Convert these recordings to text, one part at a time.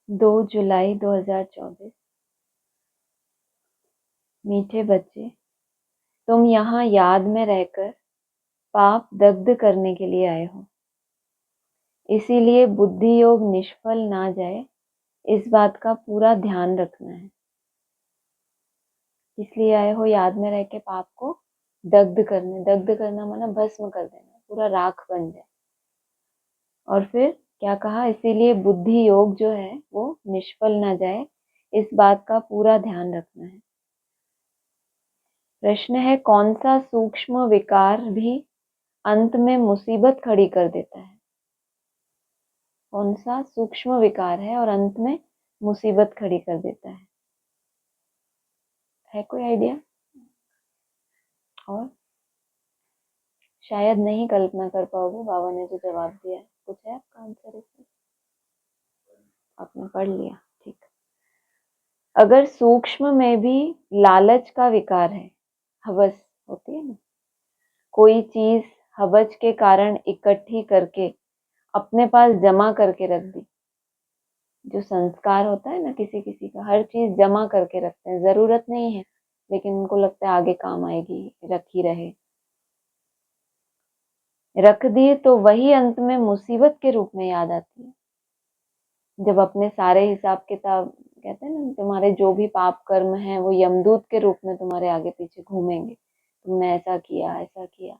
2 जुलाई 2024। मीठे बच्चे, तुम यहाँ याद में रहकर पाप दग्ध करने के लिए आए हो। इसीलिए बुद्धि योग निष्फल ना जाए, इस बात का पूरा ध्यान रखना है। इसलिए आए हो याद में रह के पाप को दग्ध करने। दग्ध करना माना भस्म कर देना, पूरा राख बन जाए। और फिर क्या कहा, इसीलिए बुद्धि योग जो है वो निष्फल ना जाए, इस बात का पूरा ध्यान रखना है। प्रश्न है, कौन सा सूक्ष्म विकार भी अंत में मुसीबत खड़ी कर देता है? कौन सा सूक्ष्म विकार है और अंत में मुसीबत खड़ी कर देता है कोई आइडिया? और शायद नहीं कल्पना कर पाओगे, बाबा ने जो जवाब दिया है। कुछ है आपका आंसर इसमें? आपने पढ़ लिया, ठीक। अगर सूक्ष्म में भी लालच का विकार है, हवस होती है ना, कोई चीज हवस के कारण इकट्ठी करके अपने पास जमा करके रख दी। जो संस्कार होता है ना किसी किसी का, हर चीज जमा करके रखते हैं, जरूरत नहीं है लेकिन उनको लगता है आगे काम आएगी, रखी रहे। रख दिए तो वही अंत में मुसीबत के रूप में याद आती है। जब अपने सारे हिसाब किताब, कहते हैं ना, तुम्हारे जो भी पाप कर्म हैं वो यमदूत के रूप में तुम्हारे आगे पीछे घूमेंगे। तुमने ऐसा किया, ऐसा किया,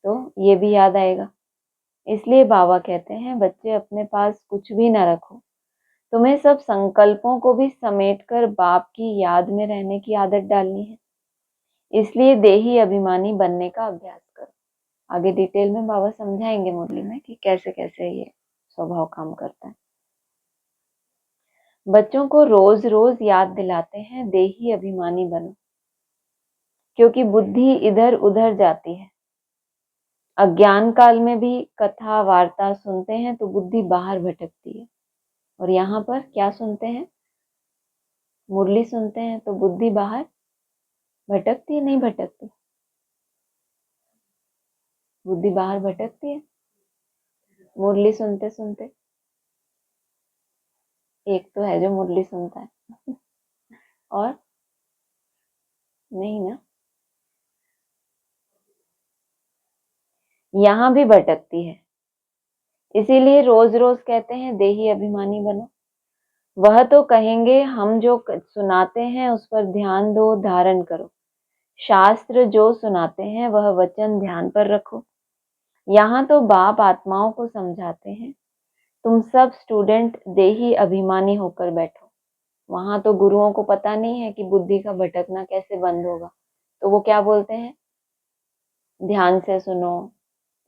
तो ये भी याद आएगा। इसलिए बाबा कहते हैं, बच्चे अपने पास कुछ भी ना रखो। तुम्हें सब संकल्पों को भी समेटकर बाप की याद में रहने की आदत डालनी है। इसलिए देही अभिमानी बनने का अभ्यास करो। आगे डिटेल में बाबा समझाएंगे मुरली में कि कैसे कैसे ये स्वभाव काम करता है। बच्चों को रोज रोज याद दिलाते हैं, देही अभिमानी बनो, क्योंकि बुद्धि इधर उधर जाती है। अज्ञान काल में भी कथा वार्ता सुनते हैं तो बुद्धि बाहर भटकती है, और यहाँ पर क्या सुनते हैं? मुरली सुनते हैं तो बुद्धि बाहर भटकती है, नहीं भटकती? बुद्धि बाहर भटकती है मुरली सुनते सुनते? एक तो है जो मुरली सुनता है और नहीं ना, यहाँ भी भटकती है। इसीलिए रोज रोज कहते हैं देही अभिमानी बनो। वह तो कहेंगे हम जो सुनाते हैं उस पर ध्यान दो, धारण करो। शास्त्र जो सुनाते हैं वह वचन ध्यान पर रखो। यहाँ तो बाप आत्माओं को समझाते हैं, तुम सब स्टूडेंट देही अभिमानी होकर बैठो। वहां तो गुरुओं को पता नहीं है कि बुद्धि का भटकना कैसे बंद होगा, तो वो क्या बोलते हैं? ध्यान से सुनो,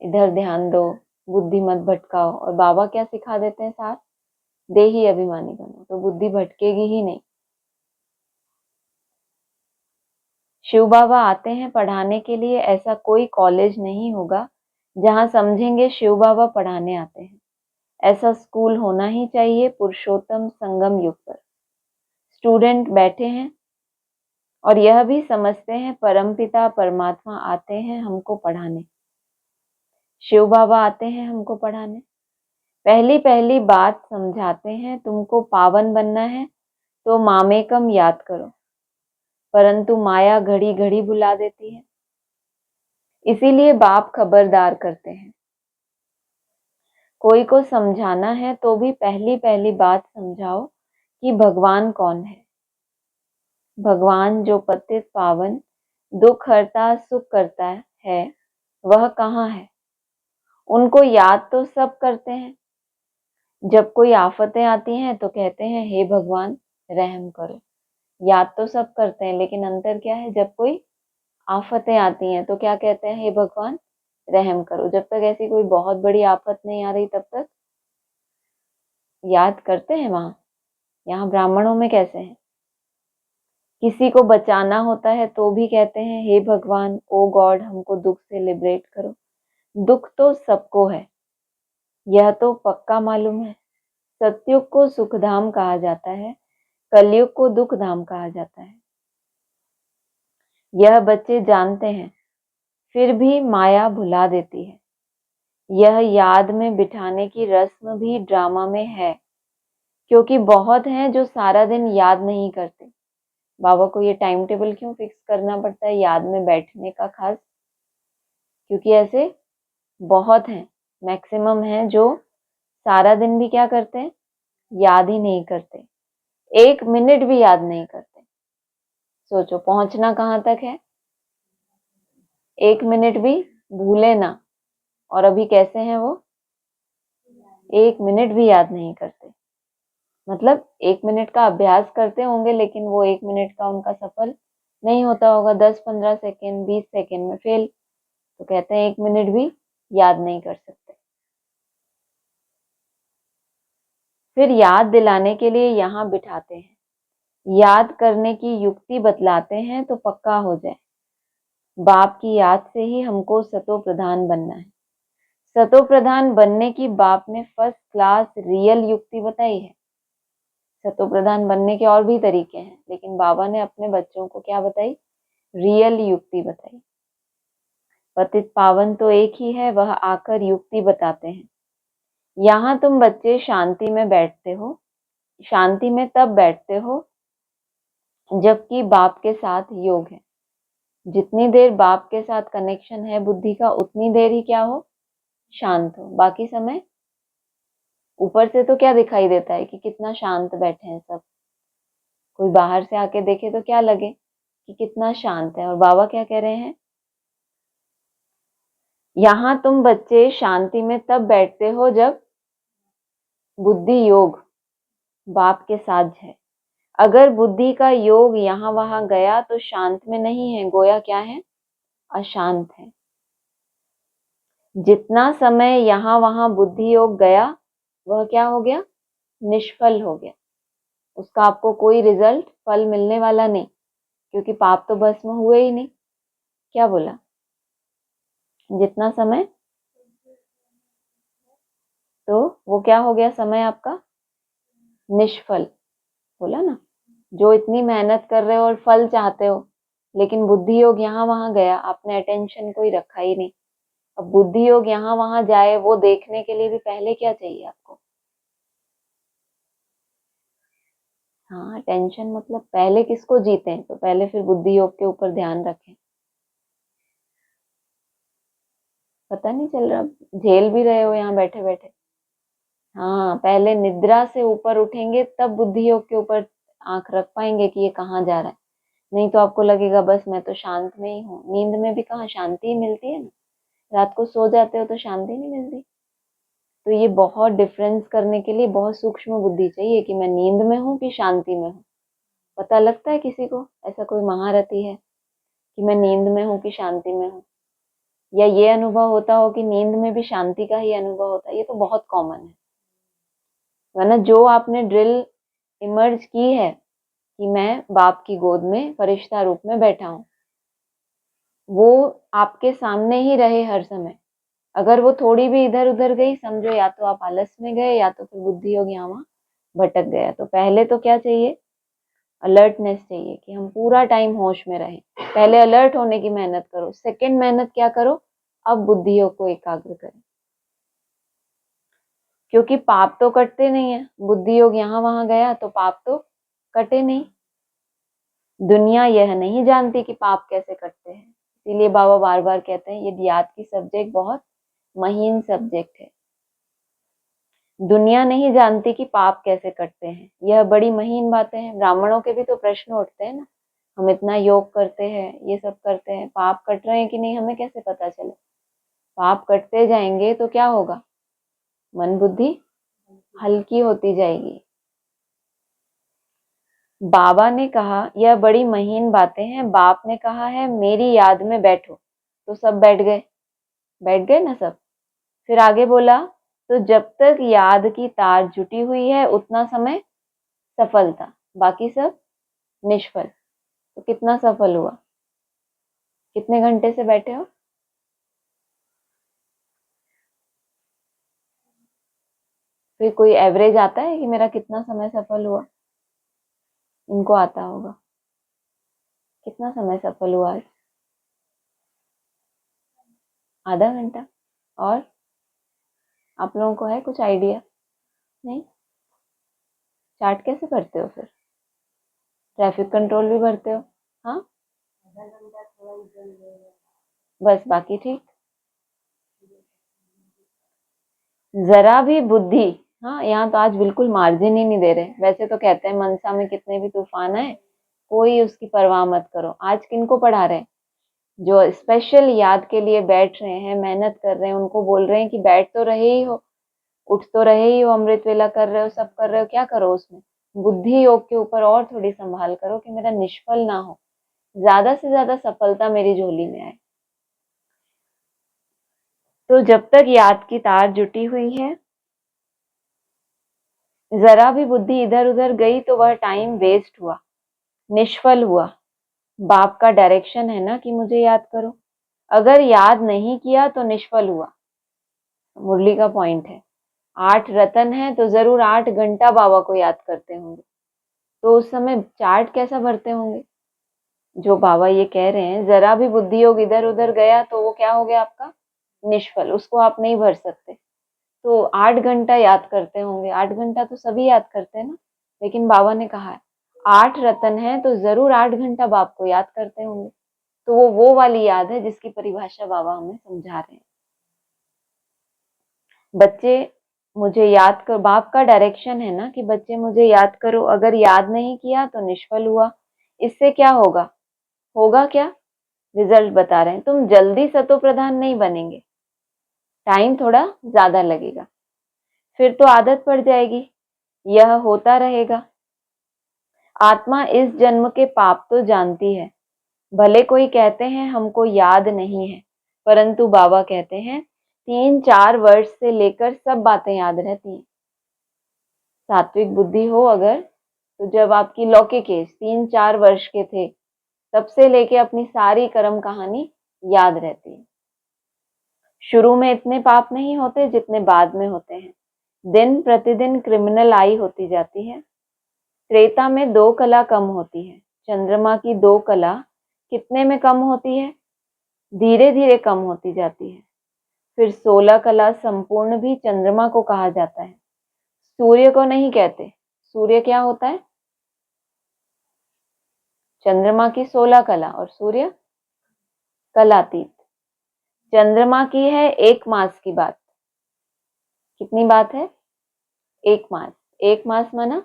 इधर ध्यान दो, बुद्धि मत भटकाओ। और बाबा क्या सिखा देते हैं साथ? देही अभिमानी बनो, तो बुद्धि भटकेगी ही नहीं। शिव बाबा आते हैं पढ़ाने के लिए। ऐसा कोई कॉलेज नहीं होगा जहां समझेंगे शिव बाबा पढ़ाने आते हैं। ऐसा स्कूल होना ही चाहिए पुरुषोत्तम संगम युग पर। स्टूडेंट बैठे हैं और यह भी समझते हैं परमपिता परमात्मा आते हैं हमको पढ़ाने, शिव बाबा आते हैं हमको पढ़ाने। पहली पहली बात समझाते हैं, तुमको पावन बनना है तो मामेकम याद करो, परंतु माया घड़ी घड़ी भुला देती है। इसीलिए बाप खबरदार करते हैं, कोई को समझाना है तो भी पहली पहली बात समझाओ कि भगवान कौन है। भगवान जो पतित पावन, दुख हरता, सुख करता है, वह कहाँ है? उनको याद तो सब करते हैं। जब कोई आफतें आती हैं तो कहते हैं हे भगवान रहम करो। याद तो सब करते हैं, लेकिन अंतर क्या है? जब कोई आफतें आती हैं तो क्या कहते हैं? हे भगवान रहम करो। जब तक ऐसी कोई बहुत बड़ी आफत नहीं आ रही तब तक याद करते हैं। वहां यहाँ ब्राह्मणों में कैसे है? किसी को बचाना होता है तो भी कहते हैं हे भगवान, ओ गॉड, हमको दुख से लिबरेट करो। दुख तो सबको है, यह तो पक्का मालूम है। सतयुग को सुखधाम कहा जाता है, कलयुग को दुख धाम कहा जाता है। यह बच्चे जानते हैं, फिर भी माया भुला देती है। यह याद में बिठाने की रस्म भी ड्रामा में है, क्योंकि बहुत हैं जो सारा दिन याद नहीं करते। बाबा को ये टाइम टेबल क्यों फिक्स करना पड़ता है याद में बैठने का खास? क्योंकि ऐसे बहुत हैं, मैक्सिमम हैं जो सारा दिन भी क्या करते हैं, याद ही नहीं करते, 1 मिनट भी याद नहीं करते। सोचो पहुंचना कहाँ तक है, 1 मिनट भी भूले ना। और अभी कैसे हैं वो, 1 मिनट भी याद नहीं करते। मतलब 1 मिनट का अभ्यास करते होंगे, लेकिन वो 1 मिनट का उनका सफल नहीं होता होगा, 10-15 सेकेंड 20 सेकेंड में फेल। तो कहते हैं 1 मिनट भी याद नहीं कर सकते। फिर याद दिलाने के लिए यहाँ बिठाते हैं, याद करने की युक्ति बतलाते हैं तो पक्का हो जाए। बाप की याद से ही हमको सतो प्रधान बनना है। सतो प्रधान बनने की बाप ने फर्स्ट क्लास रियल युक्ति बताई है। सतो प्रधान बनने के और भी तरीके हैं, लेकिन बाबा ने अपने बच्चों को क्या बताई, रियल युक्ति बताई। पतित पावन तो एक ही है, वह आकर युक्ति बताते हैं। यहाँ तुम बच्चे शांति में बैठते हो, शांति में तब बैठते हो जबकि बाप के साथ योग है। जितनी देर बाप के साथ कनेक्शन है बुद्धि का, उतनी देर ही क्या हो, शांत हो। बाकी समय ऊपर से तो क्या दिखाई देता है कि कितना शांत बैठे हैं सब, कोई बाहर से आके देखे तो क्या लगे कि कितना शांत है। और बाबा क्या कह रहे हैं, यहाँ तुम बच्चे शांति में तब बैठते हो जब बुद्धि योग बाप के साथ है। अगर बुद्धि का योग यहाँ वहां गया तो शांत में नहीं है, गोया क्या है, अशांत है। जितना समय यहाँ वहां बुद्धि योग गया वह क्या हो गया, निष्फल हो गया। उसका आपको कोई रिजल्ट फल मिलने वाला नहीं, क्योंकि पाप तो भस्म हुए ही नहीं। क्या बोला, जितना समय, तो वो क्या हो गया समय आपका, निष्फल। बोला ना, जो इतनी मेहनत कर रहे हो और फल चाहते हो, लेकिन बुद्धि योग यहाँ वहां गया, आपने अटेंशन कोई रखा ही नहीं। अब बुद्धि योग यहाँ वहां जाए वो देखने के लिए भी पहले क्या चाहिए आपको, हाँ अटेंशन। मतलब पहले किसको जीते, तो पहले फिर बुद्धि योग के ऊपर ध्यान रखें। पता नहीं चल रहा, झेल भी रहे हो यहाँ बैठे बैठे। हाँ, पहले निद्रा से ऊपर उठेंगे तब बुद्धि योग के ऊपर आंख रख पाएंगे कि ये कहाँ जा रहा है। नहीं तो आपको लगेगा बस मैं तो शांत में ही हूँ। नींद में भी कहाँ शांति ही मिलती है ना, रात को सो जाते हो तो शांति नहीं मिलती। तो ये बहुत डिफरेंस करने के लिए बहुत सूक्ष्म बुद्धि चाहिए कि मैं नींद में हूँ कि शांति में हूँ। पता लगता है किसी को, ऐसा कोई महारथी है कि मैं नींद में हूँ कि शांति में हूँ, या ये अनुभव होता हो कि नींद में भी शांति का ही अनुभव होता है? ये तो बहुत कॉमन है। वरना जो आपने ड्रिल इमर्ज की है कि मैं बाप की गोद में फरिश्ता रूप में बैठा हूँ, वो आपके सामने ही रहे हर समय। अगर वो थोड़ी भी इधर उधर गई, समझो या तो आप आलस में गए या तो फिर बुद्धि योग यहाँ वहां भटक गया। तो पहले तो क्या चाहिए, अलर्टनेस चाहिए कि हम पूरा टाइम होश में रहें। पहले अलर्ट होने की मेहनत करो, सेकंड मेहनत क्या करो, अब बुद्धि योग को एकाग्र करें। क्योंकि पाप तो कटते नहीं है, बुद्धि योग यहाँ वहां गया तो पाप तो कटे नहीं। दुनिया यह नहीं जानती कि पाप कैसे कटते हैं, इसीलिए बाबा बार बार कहते हैं ये याद की सब्जेक्ट बहुत महीन सब्जेक्ट है। दुनिया नहीं जानती कि पाप कैसे कटते हैं, यह बड़ी महीन बातें हैं। ब्राह्मणों के भी तो प्रश्न उठते हैं ना, हम इतना योग करते हैं, ये सब करते हैं, पाप कट रहे हैं कि नहीं हमें कैसे पता चले। पाप कटते जाएंगे तो क्या होगा, मन बुद्धि हल्की होती जाएगी। बाबा ने कहा यह बड़ी महीन बातें हैं, बाप ने कहा है मेरी याद में बैठो, तो सब बैठ गए, बैठ गए ना सब। फिर आगे बोला तो जब तक याद की तार जुटी हुई है उतना समय सफल था, बाकी सब निष्फल। तो कितना सफल हुआ, कितने घंटे से बैठे हो, फिर कोई एवरेज आता है कि मेरा कितना समय सफल हुआ? इनको आता होगा, कितना समय सफल हुआ आज, आधा घंटा। और आप लोगों को है कुछ आइडिया? नहीं, चार्ट कैसे भरते हो फिर? ट्रैफिक कंट्रोल भी भरते हो? हाँ, बस बाकी ठीक। जरा भी बुद्धि, हाँ यहाँ तो आज बिल्कुल मार्जिन ही नहीं दे रहे। वैसे तो कहते हैं मनसा में कितने भी तूफान आए कोई उसकी परवाह मत करो। आज किनको पढ़ा रहे हैं? जो स्पेशल याद के लिए बैठ रहे हैं, मेहनत कर रहे हैं, उनको बोल रहे हैं कि बैठ तो रहे ही हो, उठ तो रहे ही हो, अमृत वेला कर रहे हो, सब कर रहे हो, क्या करो उसमें? बुद्धि योग के ऊपर और थोड़ी संभाल करो कि मेरा निष्फल ना हो, ज्यादा से ज्यादा सफलता मेरी झोली में आए। तो जब तक याद की तार जुटी हुई है, जरा भी बुद्धि इधर उधर गई तो वह टाइम वेस्ट हुआ, निष्फल हुआ। बाप का डायरेक्शन है ना कि मुझे याद करो। अगर याद नहीं किया तो निष्फल हुआ। मुरली का पॉइंट है 8 रतन है तो जरूर 8 घंटा बाबा को याद करते होंगे। तो उस समय चार्ट कैसा भरते होंगे? जो बाबा ये कह रहे हैं जरा भी बुद्धि योग इधर उधर गया तो वो क्या हो गया आपका? निष्फल। उसको आप नहीं भर सकते। तो 8 घंटा याद करते होंगे। 8 घंटा तो सभी याद करते हैं ना, लेकिन बाबा ने कहा है 8 रतन है तो जरूर 8 घंटा बाप को याद करते होंगे। तो वो वाली याद है जिसकी परिभाषा बाबा हमें समझा रहे हैं। बच्चे मुझे याद कर, बाप का डायरेक्शन है ना कि बच्चे मुझे याद करो। अगर याद नहीं किया तो निष्फल हुआ। इससे क्या होगा? होगा क्या? रिजल्ट बता रहे हैं, तुम जल्दी सतो प्रधान नहीं बनेंगे, टाइम थोड़ा ज्यादा लगेगा। फिर तो आदत पड़ जाएगी, यह होता रहेगा। आत्मा इस जन्म के पाप तो जानती है। भले कोई कहते हैं हमको याद नहीं है, परंतु बाबा कहते हैं 3-4 वर्ष से लेकर सब बातें याद रहती हैं। सात्विक बुद्धि हो अगर, तो जब आपकी लौकिक एज 3-4 वर्ष के थे तब से लेके अपनी सारी कर्म कहानी याद रहती है। शुरू में इतने पाप नहीं होते जितने बाद में होते हैं। दिन प्रतिदिन क्रिमिनल आई होती जाती है। त्रेता में 2 कला कम होती है। चंद्रमा की 2 कला कितने में कम होती है? धीरे धीरे कम होती जाती है। फिर 16 कला संपूर्ण भी चंद्रमा को कहा जाता है, सूर्य को नहीं कहते। सूर्य क्या होता है? चंद्रमा की 16 कला और सूर्य कलातीत। चंद्रमा की है 1 मास की बात। कितनी बात है? 1 मास। 1 मास माना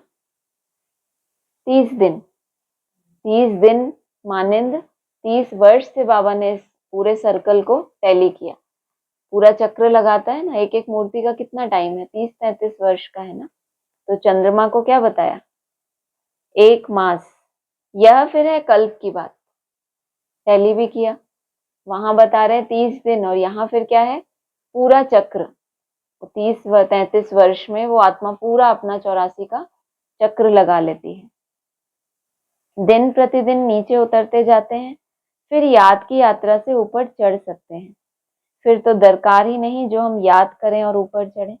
30 दिन। 30 दिन मानिंद 30 वर्ष से बाबा ने इस पूरे सर्कल को टैली किया। पूरा चक्र लगाता है ना, एक एक मूर्ति का कितना टाइम है? 30-33 वर्ष का है ना। तो चंद्रमा को क्या बताया? 1 मास। यह फिर है कल्प की बात, टैली भी किया। वहां बता रहे 30 दिन और यहाँ फिर क्या है? पूरा चक्र। 30-33 वर्ष में वो आत्मा पूरा अपना 84 का चक्र लगा लेती है। दिन प्रतिदिन नीचे उतरते जाते हैं, फिर याद की यात्रा से ऊपर चढ़ सकते हैं। फिर तो दरकार ही नहीं जो हम याद करें और ऊपर चढ़े।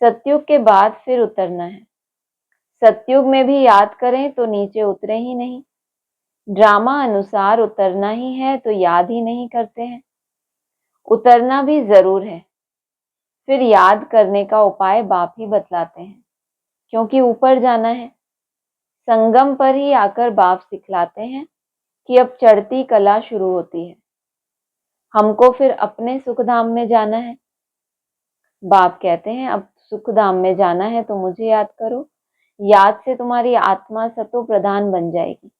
सतयुग के बाद फिर उतरना है। सतयुग में भी याद करें तो नीचे उतरे ही नहीं। ड्रामा अनुसार उतरना ही है तो याद ही नहीं करते हैं। उतरना भी जरूर है, फिर याद करने का उपाय बाप ही बतलाते हैं, क्योंकि ऊपर जाना है। संगम पर ही आकर बाप सिखलाते हैं कि अब चढ़ती कला शुरू होती है। हमको फिर अपने सुखधाम में जाना है। बाप कहते हैं अब सुखधाम में जाना है तो मुझे याद करो। याद से तुम्हारी आत्मा सतो प्रधान बन जाएगी।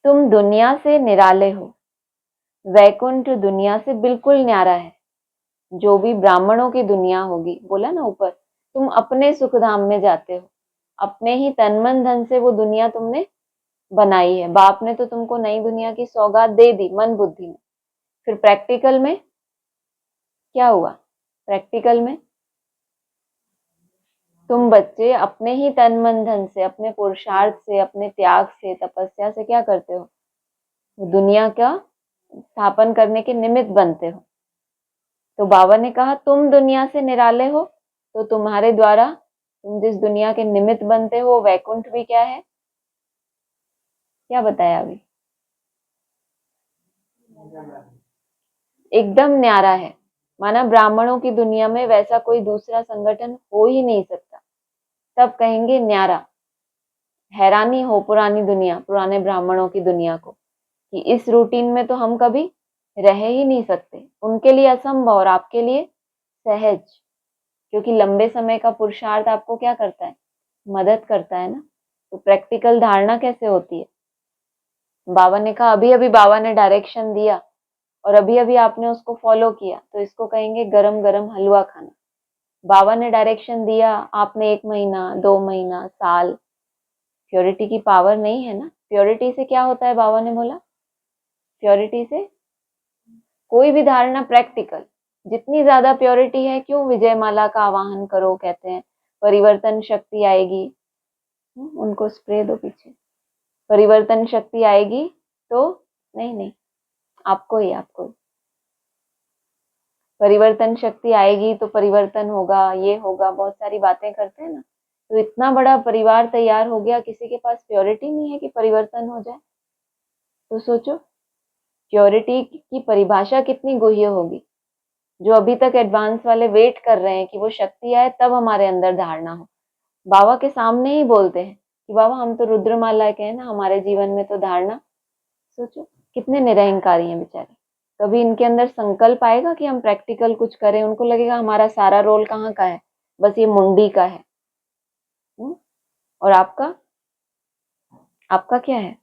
तुम दुनिया से निराले हो। वैकुंठ दुनिया से बिल्कुल न्यारा है। जो भी ब्राह्मणों की दुनिया होगी, बोला ना ऊपर, तुम अपने सुखधाम में जाते हो। अपने ही तन मन धन से वो दुनिया तुमने बनाई है। बाप ने तो तुमको नई दुनिया की सौगात दे दी मन बुद्धि में। फिर प्रैक्टिकल में क्या हुआ? प्रैक्टिकल में तुम बच्चे अपने ही तन मन धन से, अपने पुरुषार्थ से, अपने त्याग से, तपस्या से क्या करते हो? दुनिया का स्थापन करने के निमित्त बनते हो। तो बाबा ने कहा तुम दुनिया से निराले हो, तो तुम्हारे द्वारा तुम जिस दुनिया के निमित्त बनते हो वैकुंठ भी क्या है? क्या बताया अभी? एकदम न्यारा है। माना ब्राह्मणों की दुनिया में वैसा कोई दूसरा संगठन हो ही नहीं सकता। तब कहेंगे न्यारा। हैरानी हो पुरानी दुनिया, पुराने ब्राह्मणों की दुनिया को, कि इस रूटीन में तो हम कभी रह ही नहीं सकते। उनके लिए असंभव और आपके लिए सहज, क्योंकि लंबे समय का पुरुषार्थ आपको क्या करता है, मदद करता है ना। तो प्रैक्टिकल धारणा कैसे होती है? बाबा ने कहा, अभी अभी बाबा ने डायरेक्शन दिया और अभी अभी आपने उसको फॉलो किया, तो इसको कहेंगे गरम गरम हलवा खाना। बाबा ने डायरेक्शन दिया, आपने 1 महीना 2 महीना साल, प्योरिटी की पावर नहीं है ना। प्योरिटी से क्या होता है, बाबा ने बोला प्योरिटी से कोई भी धारणा प्रैक्टिकल, जितनी ज्यादा प्योरिटी है, क्यों विजय माला का आवाहन करो कहते हैं, परिवर्तन शक्ति आएगी। उनको स्प्रे दो पीछे, परिवर्तन शक्ति आएगी तो नहीं, आपको ही परिवर्तन शक्ति आएगी तो परिवर्तन होगा, ये होगा, बहुत सारी बातें करते हैं ना। तो इतना बड़ा परिवार तैयार हो गया, किसी के पास प्योरिटी नहीं है कि परिवर्तन हो जाए। तो सोचो प्योरिटी की परिभाषा कितनी गुह्य होगी। जो अभी तक एडवांस वाले वेट कर रहे हैं कि वो शक्ति आए तब हमारे अंदर धारणा हो, बाबा के सामने ही बोलते हैं कि बाबा हम तो रुद्रमाला के हैं ना, हमारे जीवन में तो धारणा। सोचो कितने निरहंकारी हैं बेचारे। कभी इनके अंदर संकल्प आएगा कि हम प्रैक्टिकल कुछ करें? उनको लगेगा हमारा सारा रोल कहाँ का है, बस ये मुंडी का है। और आपका क्या है?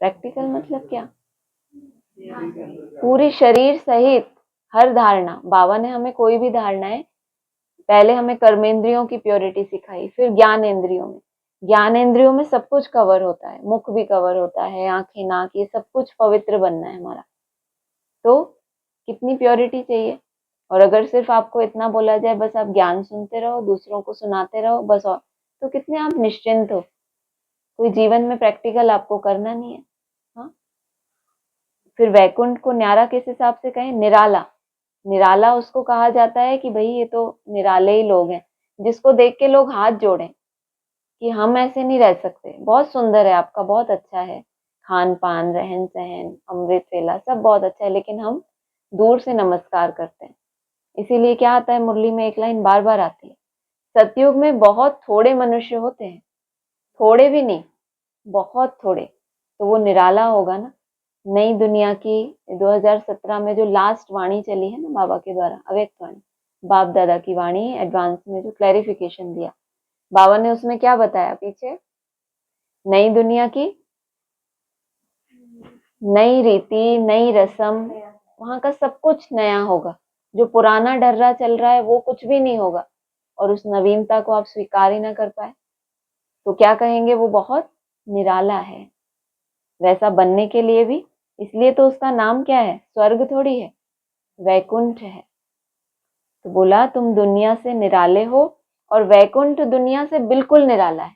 प्रैक्टिकल मतलब क्या? पूरी शरीर सहित हर धारणा। बाबा ने हमें कोई भी धारणाएं, पहले हमें कर्मेंद्रियों की प्योरिटी सिखाई, फिर ज्ञानेंद्रियों में। ज्ञानेंद्रियों में सब कुछ कवर होता है, मुख भी कवर होता है, आंखें नाक, ये सब कुछ पवित्र बनना है हमारा। तो कितनी प्योरिटी चाहिए? और अगर सिर्फ आपको इतना बोला जाए बस आप ज्ञान सुनते रहो, दूसरों को सुनाते रहो बस, और तो कितने आप निश्चिंत हो। कोई जीवन में प्रैक्टिकल आपको करना नहीं है। हाँ, फिर वैकुंठ को न्यारा किस हिसाब से कहें? निराला। निराला उसको कहा जाता है कि भाई ये तो निराले ही लोग हैं, जिसको देख के लोग हाथ जोड़ें कि हम ऐसे नहीं रह सकते, बहुत सुंदर है आपका, बहुत अच्छा है, खान पान, रहन सहन, अमृत वेला सब बहुत अच्छा है, लेकिन हम दूर से नमस्कार करते हैं। इसीलिए क्या आता है मुरली में, एक लाइन बार बार आती है, सतयुग में बहुत थोड़े मनुष्य होते हैं, थोड़े भी नहीं, बहुत थोड़े। तो वो निराला होगा ना। नई दुनिया की 2017 में जो लास्ट वाणी चली है ना बाबा के द्वारा, अव्यक्त वाणी, बाप दादा की वाणी, एडवांस में जो क्लैरिफिकेशन दिया बाबा ने, उसमें क्या बताया पीछे? नई दुनिया की नई रीति, नई रस्म, वहां का सब कुछ नया होगा। जो पुराना डर्रा चल रहा है वो कुछ भी नहीं होगा, और उस नवीनता को आप स्वीकार ही ना कर पाए तो क्या कहेंगे? वो बहुत निराला है। वैसा बनने के लिए भी, इसलिए तो उसका नाम क्या है? स्वर्ग थोड़ी है, वैकुंठ है। तो बोला तुम दुनिया से निराले हो, और वैकुंठ दुनिया से बिल्कुल निराला है,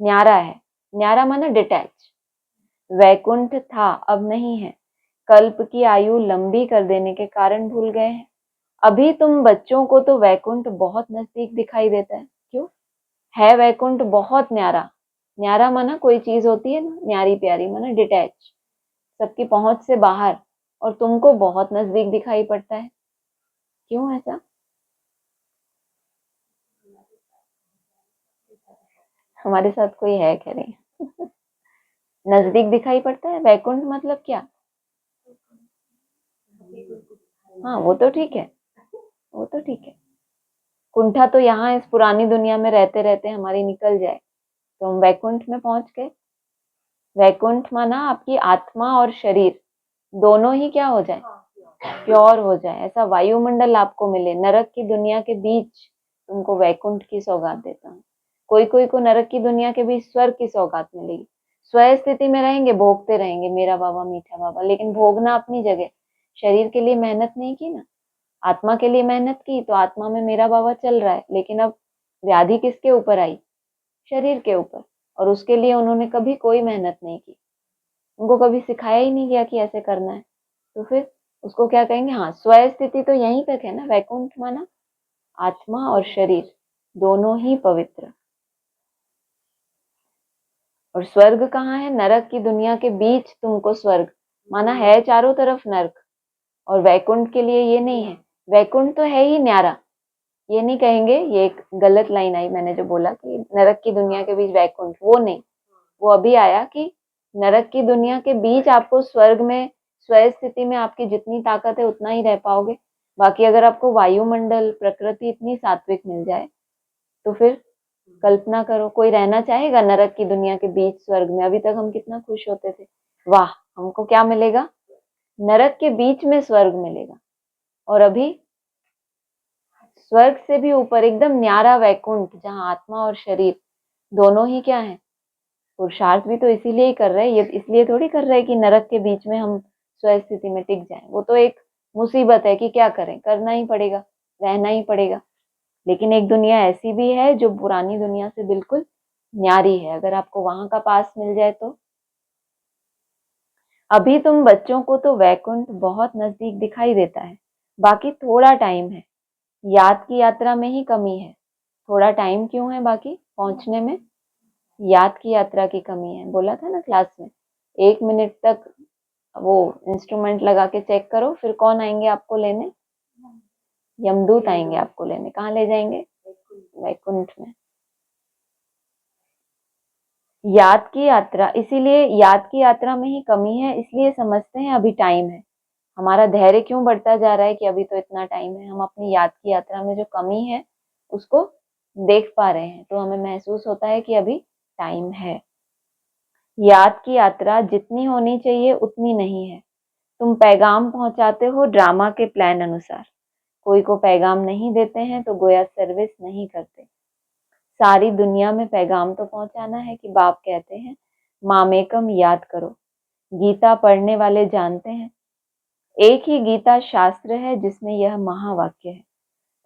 न्यारा है। न्यारा माना डिटैच। वैकुंठ था, अब नहीं है। कल्प की आयु लंबी कर देने के कारण भूल गए हैं। अभी तुम बच्चों को तो वैकुंठ बहुत नजदीक दिखाई देता है। क्यों है वैकुंठ बहुत न्यारा? न्यारा माना कोई चीज होती है ना न्यारी प्यारी, माना डिटैच, सबकी पहुंच से बाहर, और तुमको बहुत नजदीक दिखाई पड़ता है। क्यों ऐसा? हमारे साथ कोई है कह रही नजदीक दिखाई पड़ता है। वैकुंठ मतलब क्या? हाँ वो तो ठीक है, वो तो ठीक है। कुंठा तो यहाँ इस पुरानी दुनिया में रहते रहते हमारी निकल जाए तो हम वैकुंठ में पहुंच गए। वैकुंठ माना आपकी आत्मा और शरीर दोनों ही क्या हो जाए? प्योर हो जाए। ऐसा वायुमंडल आपको मिले। नरक की दुनिया के बीच तुमको वैकुंठ की सौगात देता हूँ। कोई कोई को नरक की दुनिया के बीच स्वर्ग की सौगात मिलेगी। स्व स्थिति में रहेंगे, भोगते रहेंगे, मेरा बाबा मीठा बाबा, लेकिन भोगना अपनी जगह। शरीर के लिए मेहनत नहीं की ना, आत्मा के लिए मेहनत की, तो आत्मा में मेरा बाबा चल रहा है। लेकिन अब व्याधि किसके ऊपर आई? शरीर के ऊपर। और उसके लिए उन्होंने कभी कोई मेहनत नहीं की, उनको कभी सिखाया ही नहीं गया कि ऐसे करना है। तो फिर उसको क्या कहेंगे? हाँ, स्व स्थिति तो यहीं तक है ना। वैकुंठ माना आत्मा और शरीर दोनों ही पवित्र। और स्वर्ग कहाँ है? नरक की दुनिया के बीच तुमको स्वर्ग माना है, चारों तरफ नरक। और वैकुंठ के लिए ये नहीं है। वैकुंठ तो है ही न्यारा, ये नहीं कहेंगे, ये एक गलत लाइन आई मैंने जो बोला कि नरक की दुनिया के बीच वैकुंठ, वो नहीं। वो अभी आया कि नरक की दुनिया के बीच आपको स्वर्ग में स्व स्थिति में आपकी जितनी ताकत है उतना ही रह पाओगे। बाकी अगर आपको वायुमंडल प्रकृति इतनी सात्विक मिल जाए तो फिर कल्पना करो, कोई रहना चाहेगा नरक की दुनिया के बीच स्वर्ग में? अभी तक हम कितना खुश होते थे, वाह हमको क्या मिलेगा, नरक के बीच में स्वर्ग मिलेगा। और अभी स्वर्ग से भी ऊपर एकदम न्यारा वैकुंठ, जहां आत्मा और शरीर दोनों ही क्या है, पुरुषार्थ भी तो इसीलिए ही कर रहे हैं। ये इसलिए थोड़ी कर रहे हैं कि नरक के बीच में हम स्वस्थिति में टिक जाएं। वो तो एक मुसीबत है कि क्या करें, करना ही पड़ेगा, रहना ही पड़ेगा। लेकिन एक दुनिया ऐसी भी है जो पुरानी दुनिया से बिल्कुल न्यारी है, अगर आपको वहां का पास मिल जाए तो। अभी तुम बच्चों को तो वैकुंठ बहुत नजदीक दिखाई देता है, बाकी थोड़ा टाइम है, याद की यात्रा में ही कमी है। थोड़ा टाइम क्यों है बाकी पहुंचने में? याद की यात्रा की कमी है, बोला था ना क्लास में। 1 मिनट तक वो इंस्ट्रूमेंट लगा के चेक करो, फिर कौन आएंगे आपको लेने? यमदूत आएंगे आपको लेने। कहाँ ले जाएंगे? वैकुंठ में। याद की यात्रा, इसीलिए याद की यात्रा में ही कमी है, इसलिए समझते हैं अभी टाइम है। हमारा धैर्य क्यों बढ़ता जा रहा है कि अभी तो इतना टाइम है, हम अपनी याद की यात्रा में जो कमी है उसको देख पा रहे हैं, तो हमें महसूस होता है कि अभी टाइम है। याद की यात्रा जितनी होनी चाहिए उतनी नहीं है। तुम पैगाम पहुंचाते हो ड्रामा के प्लान अनुसार, कोई को पैगाम नहीं देते हैं तो गोया सर्विस नहीं करते। सारी दुनिया में पैगाम तो पहुंचाना है कि बाप कहते हैं मामेकम याद करो। गीता पढ़ने वाले जानते हैं एक ही गीता शास्त्र है जिसमें यह महावाक्य है,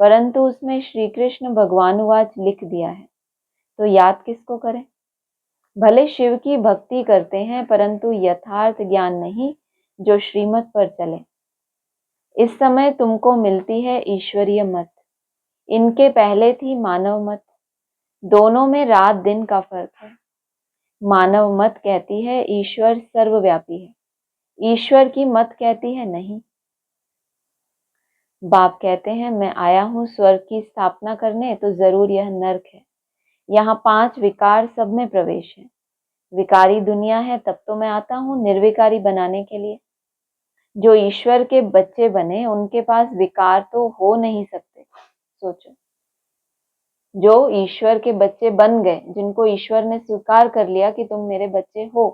परंतु उसमें श्री कृष्ण भगवानुवाच लिख दिया है, तो याद किसको करें? भले शिव की भक्ति करते हैं परंतु यथार्थ ज्ञान नहीं जो श्रीमत पर चले। इस समय तुमको मिलती है ईश्वरीय मत, इनके पहले थी मानव मत। दोनों में रात दिन का फर्क है। मानव मत कहती है ईश्वर सर्वव्यापी है, ईश्वर की मत कहती है नहीं। बाप कहते हैं मैं आया हूं स्वर्ग की स्थापना करने, तो जरूर यह नर्क है। यहाँ 5 विकार सब में प्रवेश है। विकारी दुनिया है तब तो मैं आता हूँ निर्विकारी बनाने के लिए। जो ईश्वर के बच्चे बने उनके पास विकार तो हो नहीं सकते। सोचो, जो ईश्वर के बच्चे बन गए, जिनको ईश्वर ने स्वीकार कर लिया कि तुम मेरे बच्चे हो,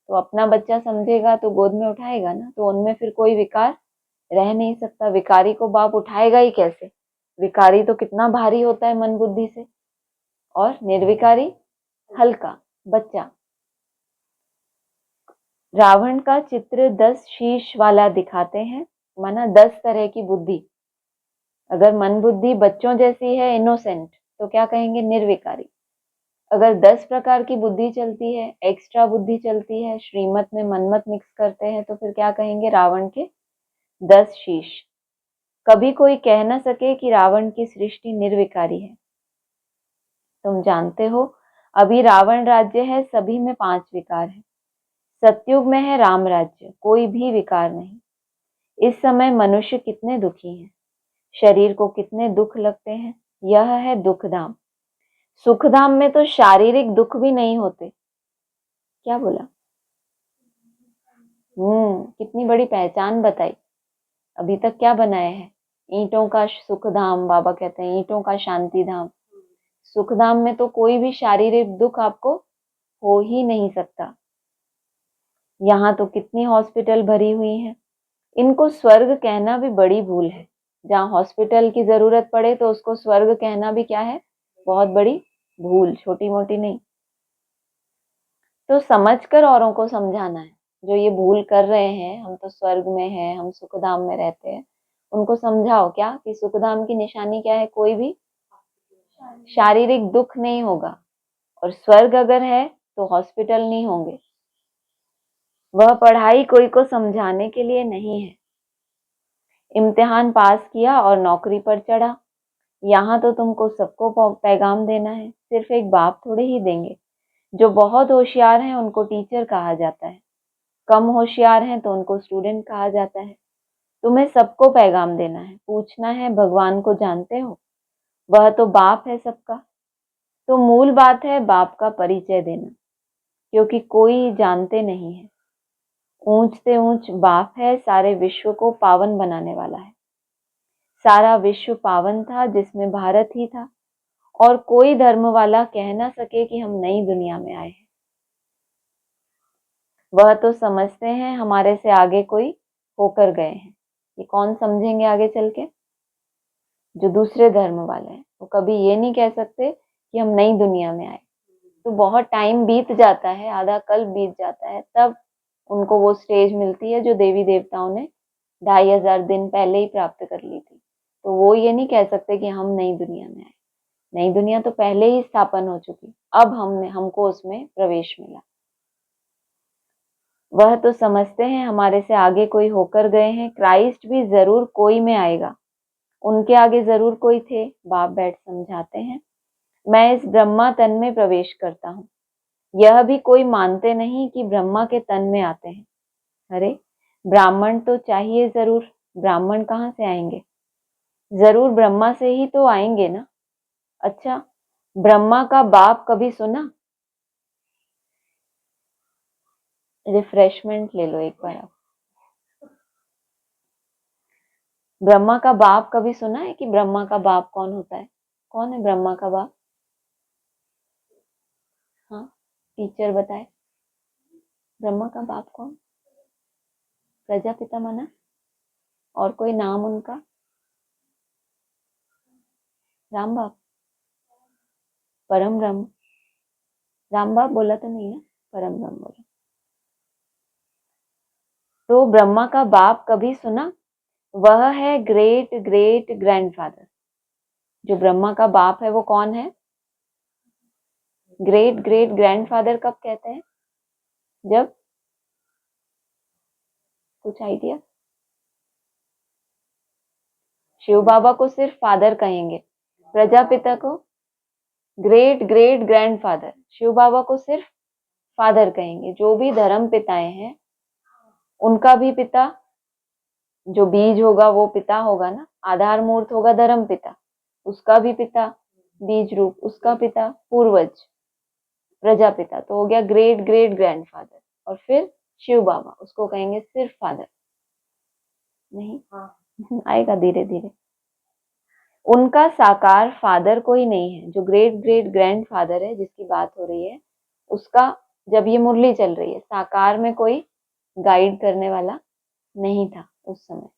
तो अपना बच्चा समझेगा तो गोद में उठाएगा ना, तो उनमें फिर कोई विकार रह नहीं सकता। विकारी को बाप उठाएगा ही कैसे? विकारी तो कितना भारी होता है मन बुद्धि से, और निर्विकारी हल्का बच्चा। रावण का चित्र 10 शीश वाला दिखाते हैं, माना 10 तरह की बुद्धि। अगर मन बुद्धि बच्चों जैसी है, इनोसेंट, तो क्या कहेंगे? निर्विकारी। अगर 10 प्रकार की बुद्धि चलती है, एक्स्ट्रा बुद्धि चलती है, श्रीमत में मनमत मिक्स करते हैं, तो फिर क्या कहेंगे? रावण के 10 शीश। कभी कोई कह न सके कि रावण की सृष्टि निर्विकारी है। तुम जानते हो अभी रावण राज्य है, सभी में 5 विकार है। सतयुग में है राम राज्य, कोई भी विकार नहीं। इस समय मनुष्य कितने दुखी हैं, शरीर को कितने दुख लगते हैं। यह है दुखधाम। सुखधाम में तो शारीरिक दुख भी नहीं होते। क्या बोला? कितनी बड़ी पहचान बताई। अभी तक क्या बनाया है? ईंटों का सुखधाम, बाबा कहते हैं ईंटों का शांति धाम। सुखधाम में तो कोई भी शारीरिक दुख आपको हो ही नहीं सकता। यहाँ तो कितनी हॉस्पिटल भरी हुई हैं। इनको स्वर्ग कहना भी बड़ी भूल है। जहाँ हॉस्पिटल की जरूरत पड़े तो उसको स्वर्ग कहना भी क्या है? बहुत बड़ी भूल, छोटी मोटी नहीं। तो समझकर औरों को समझाना है। जो ये भूल कर रहे हैं, हम तो स्वर्ग में हैं, हम सुखधाम में रहते हैं, उनको समझाओ क्या कि सुखधाम की निशानी क्या है? कोई भी शारीरिक दुख नहीं होगा। और स्वर्ग अगर है तो हॉस्पिटल नहीं होंगे। वह पढ़ाई कोई को समझाने के लिए नहीं है। इम्तिहान पास किया और नौकरी पर चढ़ा, यहाँ तो तुमको सबको पैगाम देना है। सिर्फ एक बाप थोड़े ही देंगे। जो बहुत होशियार हैं उनको टीचर कहा जाता है, कम होशियार हैं तो उनको स्टूडेंट कहा जाता है। तुम्हें सबको पैगाम देना है। पूछना है भगवान को जानते हो? वह तो बाप है सबका। तो मूल बात है बाप का परिचय देना, क्योंकि कोई जानते नहीं है। ऊंच से ऊंच बाप है, सारे विश्व को पावन बनाने वाला है। सारा विश्व पावन था जिसमें भारत ही था, और कोई धर्म वाला कह ना सके कि हम नई दुनिया में आए हैं। वह तो समझते हैं हमारे से आगे कोई होकर गए हैं। ये कौन समझेंगे आगे चल के? जो दूसरे धर्म वाले हैं, वो कभी ये नहीं कह सकते कि हम नई दुनिया में आए। तो बहुत टाइम बीत जाता है, आधा कल बीत जाता है, तब उनको वो स्टेज मिलती है जो देवी देवताओं ने 2500 दिन पहले ही प्राप्त कर ली थी। तो वो ये नहीं कह सकते कि हम नई दुनिया में आए। नई दुनिया तो पहले ही स्थापन हो चुकी, अब हमको उसमें प्रवेश मिला। वह तो समझते हैं हमारे से आगे कोई होकर गए हैं। क्राइस्ट भी जरूर कोई में आएगा, उनके आगे जरूर कोई थे। बाप बैठ समझाते हैं, मैं इस ब्रह्मा तन में प्रवेश करता हूँ। यह भी कोई मानते नहीं कि ब्रह्मा के तन में आते हैं। अरे ब्राह्मण तो चाहिए जरूर, ब्राह्मण कहाँ से आएंगे? जरूर ब्रह्मा से ही तो आएंगे ना। अच्छा, ब्रह्मा का बाप कभी सुना? रिफ्रेशमेंट ले लो एक बार आप। ब्रह्मा का बाप कभी सुना है कि ब्रह्मा का बाप कौन होता है? कौन है ब्रह्मा का बाप? हाँ, टीचर बताए। ब्रह्मा का बाप कौन? प्रजापिता माना? और कोई नाम उनका? राम बाप? परम ब्रह्म? राम बाप बोला तो नहीं ना, परम ब्रह्म बोला। तो ब्रह्मा का बाप कभी सुना? वह है ग्रेट ग्रेट ग्रैंडफादर। जो ब्रह्मा का बाप है वो कौन है? ग्रेट ग्रेट ग्रैंडफादर कब कहते हैं? जब कुछ आइडिया? शिव बाबा को सिर्फ फादर कहेंगे, प्रजापिता को ग्रेट ग्रेट ग्रैंडफादर, शिव बाबा को सिर्फ फादर कहेंगे। जो भी धर्म पिताएं हैं उनका भी पिता, जो बीज होगा वो पिता होगा ना। आधार मूर्त होगा धर्म पिता, उसका भी पिता बीज रूप, उसका पिता पूर्वज प्रजापिता। तो हो गया ग्रेट ग्रेट ग्रैंडफादर। और फिर शिव बाबा, उसको कहेंगे सिर्फ फादर। नहीं आएगा धीरे धीरे। उनका साकार फादर कोई नहीं है। जो ग्रेट ग्रेट ग्रैंड फादर है जिसकी बात हो रही है, उसका जब ये मुरली चल रही है, साकार में कोई गाइड करने वाला नहीं था उस समय।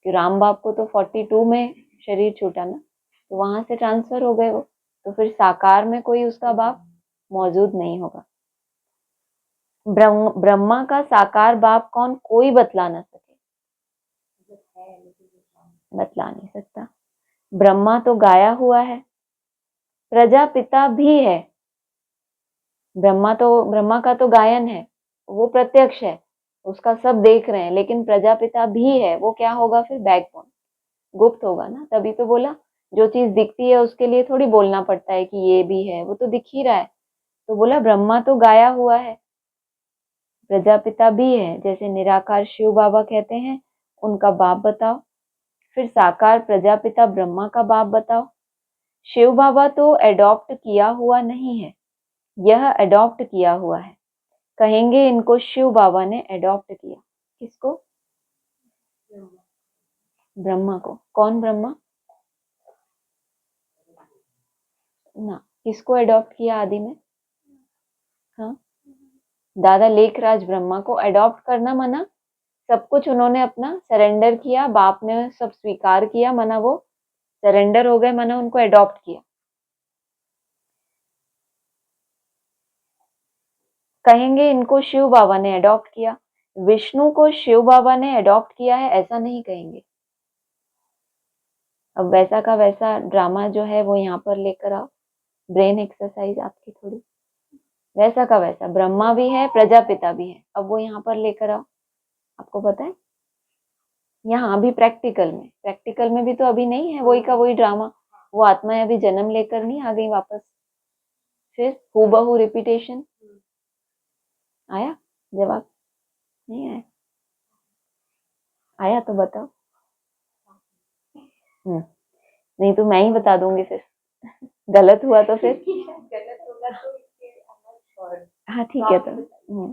कि राम बाप को तो 42 में शरीर छूटा ना, तो वहां से ट्रांसफर हो गए वो। तो फिर साकार में कोई उसका बाप मौजूद नहीं होगा। ब्रह्मा का साकार बाप कौन, कोई बतला ना सके, बतला नहीं सकता। ब्रह्मा तो गाया हुआ है, प्रजापिता भी है। ब्रह्मा का तो गायन है, वो प्रत्यक्ष है, उसका सब देख रहे हैं। लेकिन प्रजापिता भी है, वो क्या होगा फिर? बैकबोन, गुप्त होगा ना। तभी तो बोला जो चीज दिखती है उसके लिए थोड़ी बोलना पड़ता है कि ये भी है, वो तो दिख ही रहा है। तो बोला ब्रह्मा तो गाया हुआ है, प्रजापिता भी है। जैसे निराकार शिव बाबा कहते हैं, उनका बाप बताओ। फिर साकार प्रजापिता ब्रह्मा का बाप बताओ। शिव बाबा तो एडॉप्ट किया हुआ नहीं है, यह एडॉप्ट किया हुआ है। कहेंगे इनको शिव बाबा ने एडॉप्ट किया। किसको? ब्रह्मा को। कौन ब्रह्मा? ना, किसको एडॉप्ट किया आदि में? हाँ, दादा लेखराज ब्रह्मा को एडॉप्ट करना मना। सब कुछ उन्होंने अपना सरेंडर किया, बाप ने सब स्वीकार किया मना, वो सरेंडर हो गए मना, उनको एडॉप्ट किया। कहेंगे इनको शिव बाबा ने एडॉप्ट किया। विष्णु को शिव बाबा ने एडॉप्ट किया है ऐसा नहीं कहेंगे। अब वैसा का वैसा ड्रामा जो है वो यहाँ पर लेकर आओ, ब्रेन एक्सरसाइज आपकी थोड़ी। वैसा का वैसा ब्रह्मा भी है, प्रजापिता भी है, अब वो यहाँ पर लेकर आओ। आपको पता है यहाँ अभी प्रैक्टिकल में भी तो अभी नहीं है वही का वही ड्रामा। वो आत्माएं अभी जन्म लेकर नहीं आ गई वापस, फिर हूबहू रिपीटेशन। आया जवाब? नहीं आया? आया तो बताओ। नहीं तो मैं ही बता दूंगी फिर। गलत हुआ तो फिर गलत होगा तो इसके और हाँ ठीक है। तो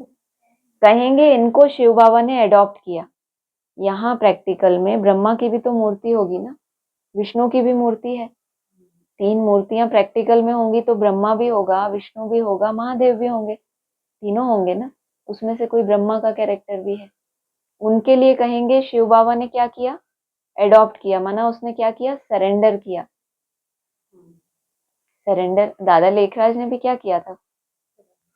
कहेंगे इनको शिव बाबा ने अडॉप्ट किया। यहाँ प्रैक्टिकल में ब्रह्मा की भी तो मूर्ति होगी ना, विष्णु की भी मूर्ति है। 3 मूर्तियां प्रैक्टिकल में होंगी तो ब्रह्मा भी होगा, विष्णु भी होगा, महादेव भी होंगे, तीनों होंगे ना। उसमें से कोई ब्रह्मा का कैरेक्टर भी है। उनके लिए कहेंगे शिव बाबा ने क्या किया, एडॉप्ट किया, माना उसने क्या किया, सरेंडर किया। सरेंडर दादा लेखराज ने भी क्या किया था,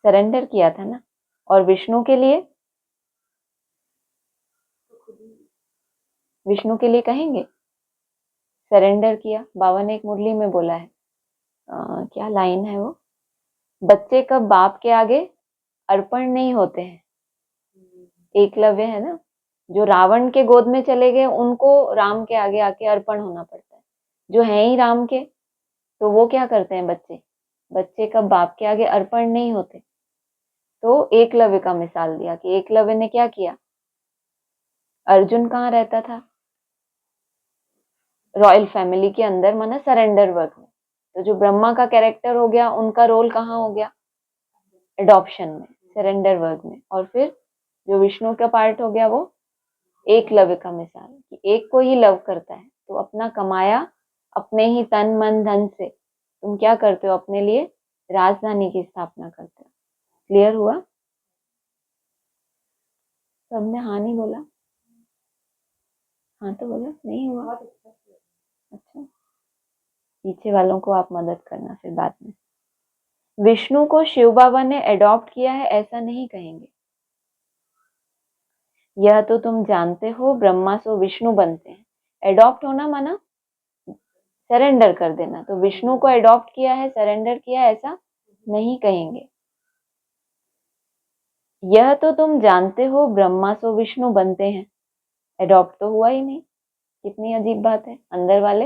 सरेंडर किया था ना। और विष्णु के लिए, विष्णु के लिए कहेंगे सरेंडर किया। बाबा ने एक मुरली में बोला है, क्या लाइन है वो, बच्चे कब बाप के आगे अर्पण नहीं होते हैं। एकलव्य है ना, जो रावण के गोद में चले गए उनको राम के आगे आके अर्पण होना पड़ता है। जो है ही राम के, तो वो क्या करते हैं बच्चे, बच्चे कब बाप के आगे अर्पण नहीं होते। तो एकलव्य का मिसाल दिया कि एकलव्य ने क्या किया, अर्जुन कहाँ रहता था, रॉयल फैमिली के अंदर, माना सरेंडर वर्क में। तो जो ब्रह्मा का कैरेक्टर हो गया, उनका रोल कहाँ हो गया, एडॉप्शन में, सरेंडर वर्क में। और फिर जो विष्णु का पार्ट हो गया वो एकलव्य का मिसाल, कि एक को ही लव करता है तो अपना कमाया अपने ही तन मन धन से तुम क्या करते हो, अपने लिए राजधानी की स्थापना करते हो। क्लियर हुआ, सबने हाँ नहीं बोला, हाँ तो बोला, नहीं हुआ। अच्छा, पीछे वालों को आप मदद करना फिर बाद में। विष्णु को शिव बाबा ने अडॉप्ट किया है ऐसा नहीं कहेंगे। यह तो तुम जानते हो ब्रह्मा सो विष्णु बनते हैं। अडॉप्ट होना माना सरेंडर कर देना, तो विष्णु को अडॉप्ट किया है, सरेंडर किया है, ऐसा नहीं कहेंगे। यह तो तुम जानते हो ब्रह्मा सो विष्णु बनते हैं, अडॉप्ट तो हुआ ही नहीं। कितनी अजीब बात है, अंदर वाले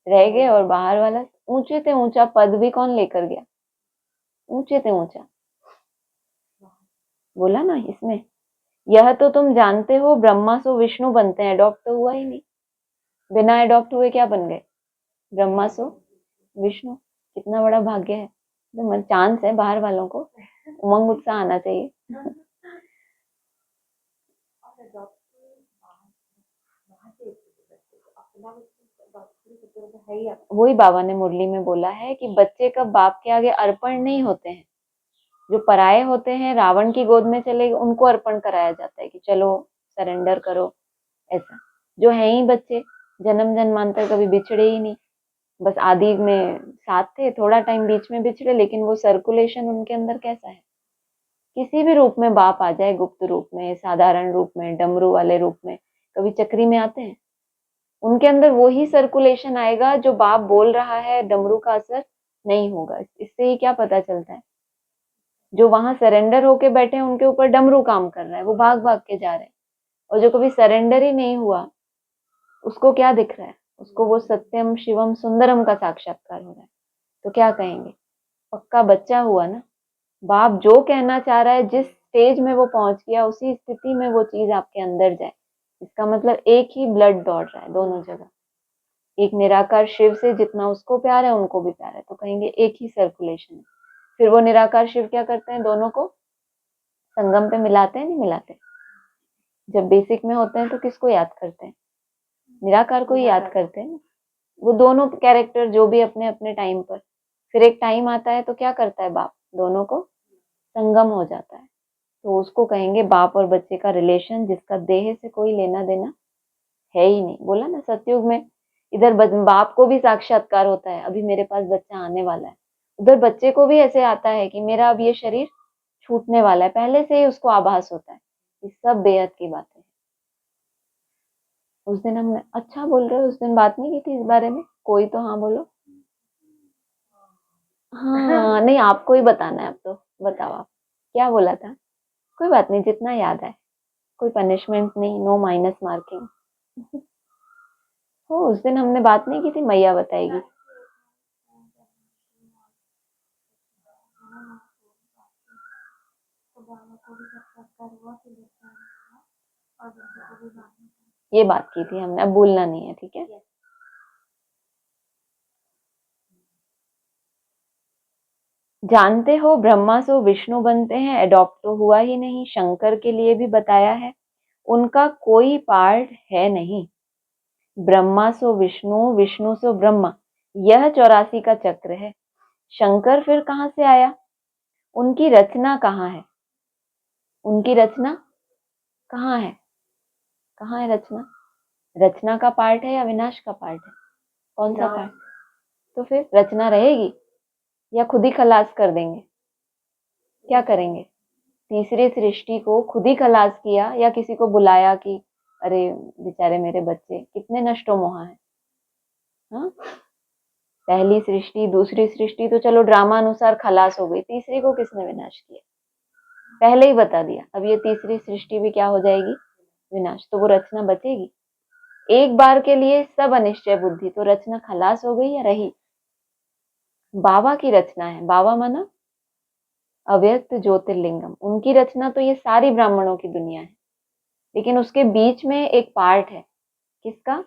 रह गए और बाहर वाला, ऊंचे से ऊंचा पद भी कौन लेकर गया, ऊंचे से ऊंचा बोला ना इसमें। यह तो तुम जानते हो ब्रह्मा सो विष्णु बनते हैं, अडॉप्ट तो हुआ ही नहीं। बिना अडॉप्ट हुए क्या बन गए, ब्रह्मा सो विष्णु। कितना बड़ा भाग्य है, तो चांस है बाहर वालों को, उमंग उत्साह आना चाहिए। वही बाबा ने मुरली में बोला है कि बच्चे कब बाप के आगे अर्पण नहीं होते हैं। जो पराये होते हैं, रावण की गोद में चले गए, उनको अर्पण कराया जाता है कि चलो सरेंडर करो, ऐसा। जो है ही बच्चे, जन्म जन्मांतर कभी बिछड़े ही नहीं, बस आदि में साथ थे, थोड़ा टाइम बीच में बिछड़े, लेकिन वो सर्कुलेशन उनके अंदर कैसा है, किसी भी रूप में बाप आ जाए, गुप्त रूप में, साधारण रूप में, डमरू वाले रूप में, कभी चक्री में आते हैं, उनके अंदर वही सर्कुलेशन आएगा जो बाप बोल रहा है, डमरू का असर नहीं होगा। इससे ही क्या पता चलता है, जो वहां सरेंडर होके बैठे हैं उनके ऊपर डमरू काम कर रहा है, वो भाग भाग के जा रहे हैं। और जो कभी सरेंडर ही नहीं हुआ, उसको क्या दिख रहा है, उसको वो सत्यम शिवम सुंदरम का साक्षात्कार हो रहा है। तो क्या कहेंगे, पक्का बच्चा हुआ ना। बाप जो कहना चाह रहा है, जिस स्टेज में वो पहुंच गया, उसी स्थिति में वो चीज आपके अंदर जाए। इसका मतलब एक ही ब्लड दौड़ रहा है दोनों जगह। एक निराकार शिव से जितना उसको प्यार है, उनको भी प्यार है, तो कहेंगे एक ही सर्कुलेशन है। फिर वो निराकार शिव क्या करते हैं, दोनों को संगम पे मिलाते हैं, नहीं मिलाते। जब बेसिक में होते हैं तो किसको याद करते हैं, निराकार को ही याद करते हैं। वो दोनों कैरेक्टर जो भी अपने अपने टाइम पर, फिर एक टाइम आता है तो क्या करता है बाप, दोनों को संगम हो जाता है। तो उसको कहेंगे बाप और बच्चे का रिलेशन, जिसका देह से कोई लेना देना है ही नहीं। बोला ना सतयुग में इधर बाप को भी साक्षात्कार होता है, अभी मेरे पास बच्चा आने वाला है, उधर बच्चे को भी ऐसे आता है कि मेरा अब ये शरीर छूटने वाला है, पहले से ही उसको आभास होता है। ये सब बेहद की बातें हैं। उस दिन हमने, अच्छा बोल रहे हो, उस दिन बात नहीं की थी इस बारे में, कोई तो हाँ बोलो। हाँ नहीं, आपको ही बताना है अब, तो बताओ आप क्या बोला था। कोई बात नहीं, जितना याद है, कोई पनिशमेंट नहीं, नो माइनस मार्किंग। हो उस दिन हमने बात नहीं की थी, मैया बताएगी। ये बात की थी हमने, अब भूलना नहीं है, ठीक है। जानते हो ब्रह्मा सो विष्णु बनते हैं, एडॉप्ट तो हुआ ही नहीं। शंकर के लिए भी बताया है, उनका कोई पार्ट है नहीं। ब्रह्मा सो विष्णु, विष्णु सो ब्रह्मा, यह 84 का चक्र है। शंकर फिर कहाँ से आया? उनकी रचना कहाँ है? उनकी रचना कहाँ है? कहाँ है रचना? रचना का पार्ट है या विनाश का पार्ट है? कौन सा पार्ट? तो फिर रचना रहेगी या खुद ही खलास कर देंगे? क्या करेंगे? तीसरी सृष्टि को खुद ही खलास किया या किसी को बुलाया कि अरे बेचारे मेरे बच्चे कितने नष्टो मोहा है। हाँ, पहली सृष्टि दूसरी सृष्टि तो चलो ड्रामा अनुसार खलास हो गई, तीसरी को किसने विनाश किया? पहले ही बता दिया। अब ये तीसरी सृष्टि भी क्या हो जाएगी? विनाश। तो वो रचना बचेगी? एक बार के लिए सब अनिश्चय बुद्धि, तो रचना खलास हो गई या रही? बाबा की रचना है, बाबा माना अव्यक्त ज्योतिर्लिंगम, उनकी रचना तो ये सारी ब्राह्मणों की दुनिया है, लेकिन उसके बीच में एक पार्ट है, किसका?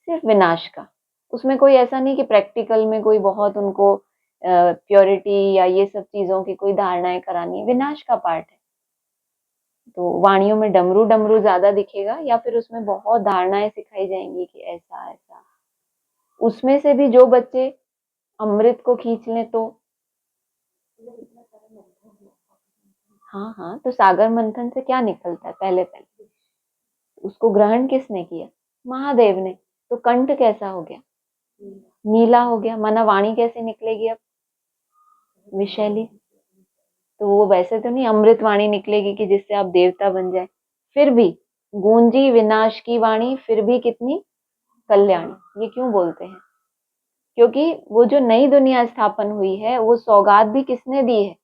सिर्फ विनाश का। उसमें कोई ऐसा नहीं कि प्रैक्टिकल में कोई बहुत उनको प्योरिटी या ये सब चीजों की कोई धारणाएं करानी है, विनाश का पार्ट है। तो वाणियों में डमरू डमरू ज्यादा दिखेगा या फिर उसमें बहुत धारणाएं सिखाई जाएंगी कि ऐसा ऐसा। उसमें से भी जो बच्चे अमृत को खींच लें तो हाँ हाँ, तो सागर मंथन से क्या निकलता है? पहले पहले उसको ग्रहण किसने किया? महादेव ने। तो कंठ कैसा हो गया? नीला हो गया। माना वाणी कैसे निकलेगी अब? विषैली। तो वो वैसे तो नहीं अमृत वाणी निकलेगी कि जिससे आप देवता बन जाए, फिर भी गूंजी विनाश की वाणी, फिर भी कितनी कल्याणी। ये क्यों बोलते हैं? क्योंकि वो जो नई दुनिया स्थापन हुई है वो सौगात भी किसने दी है?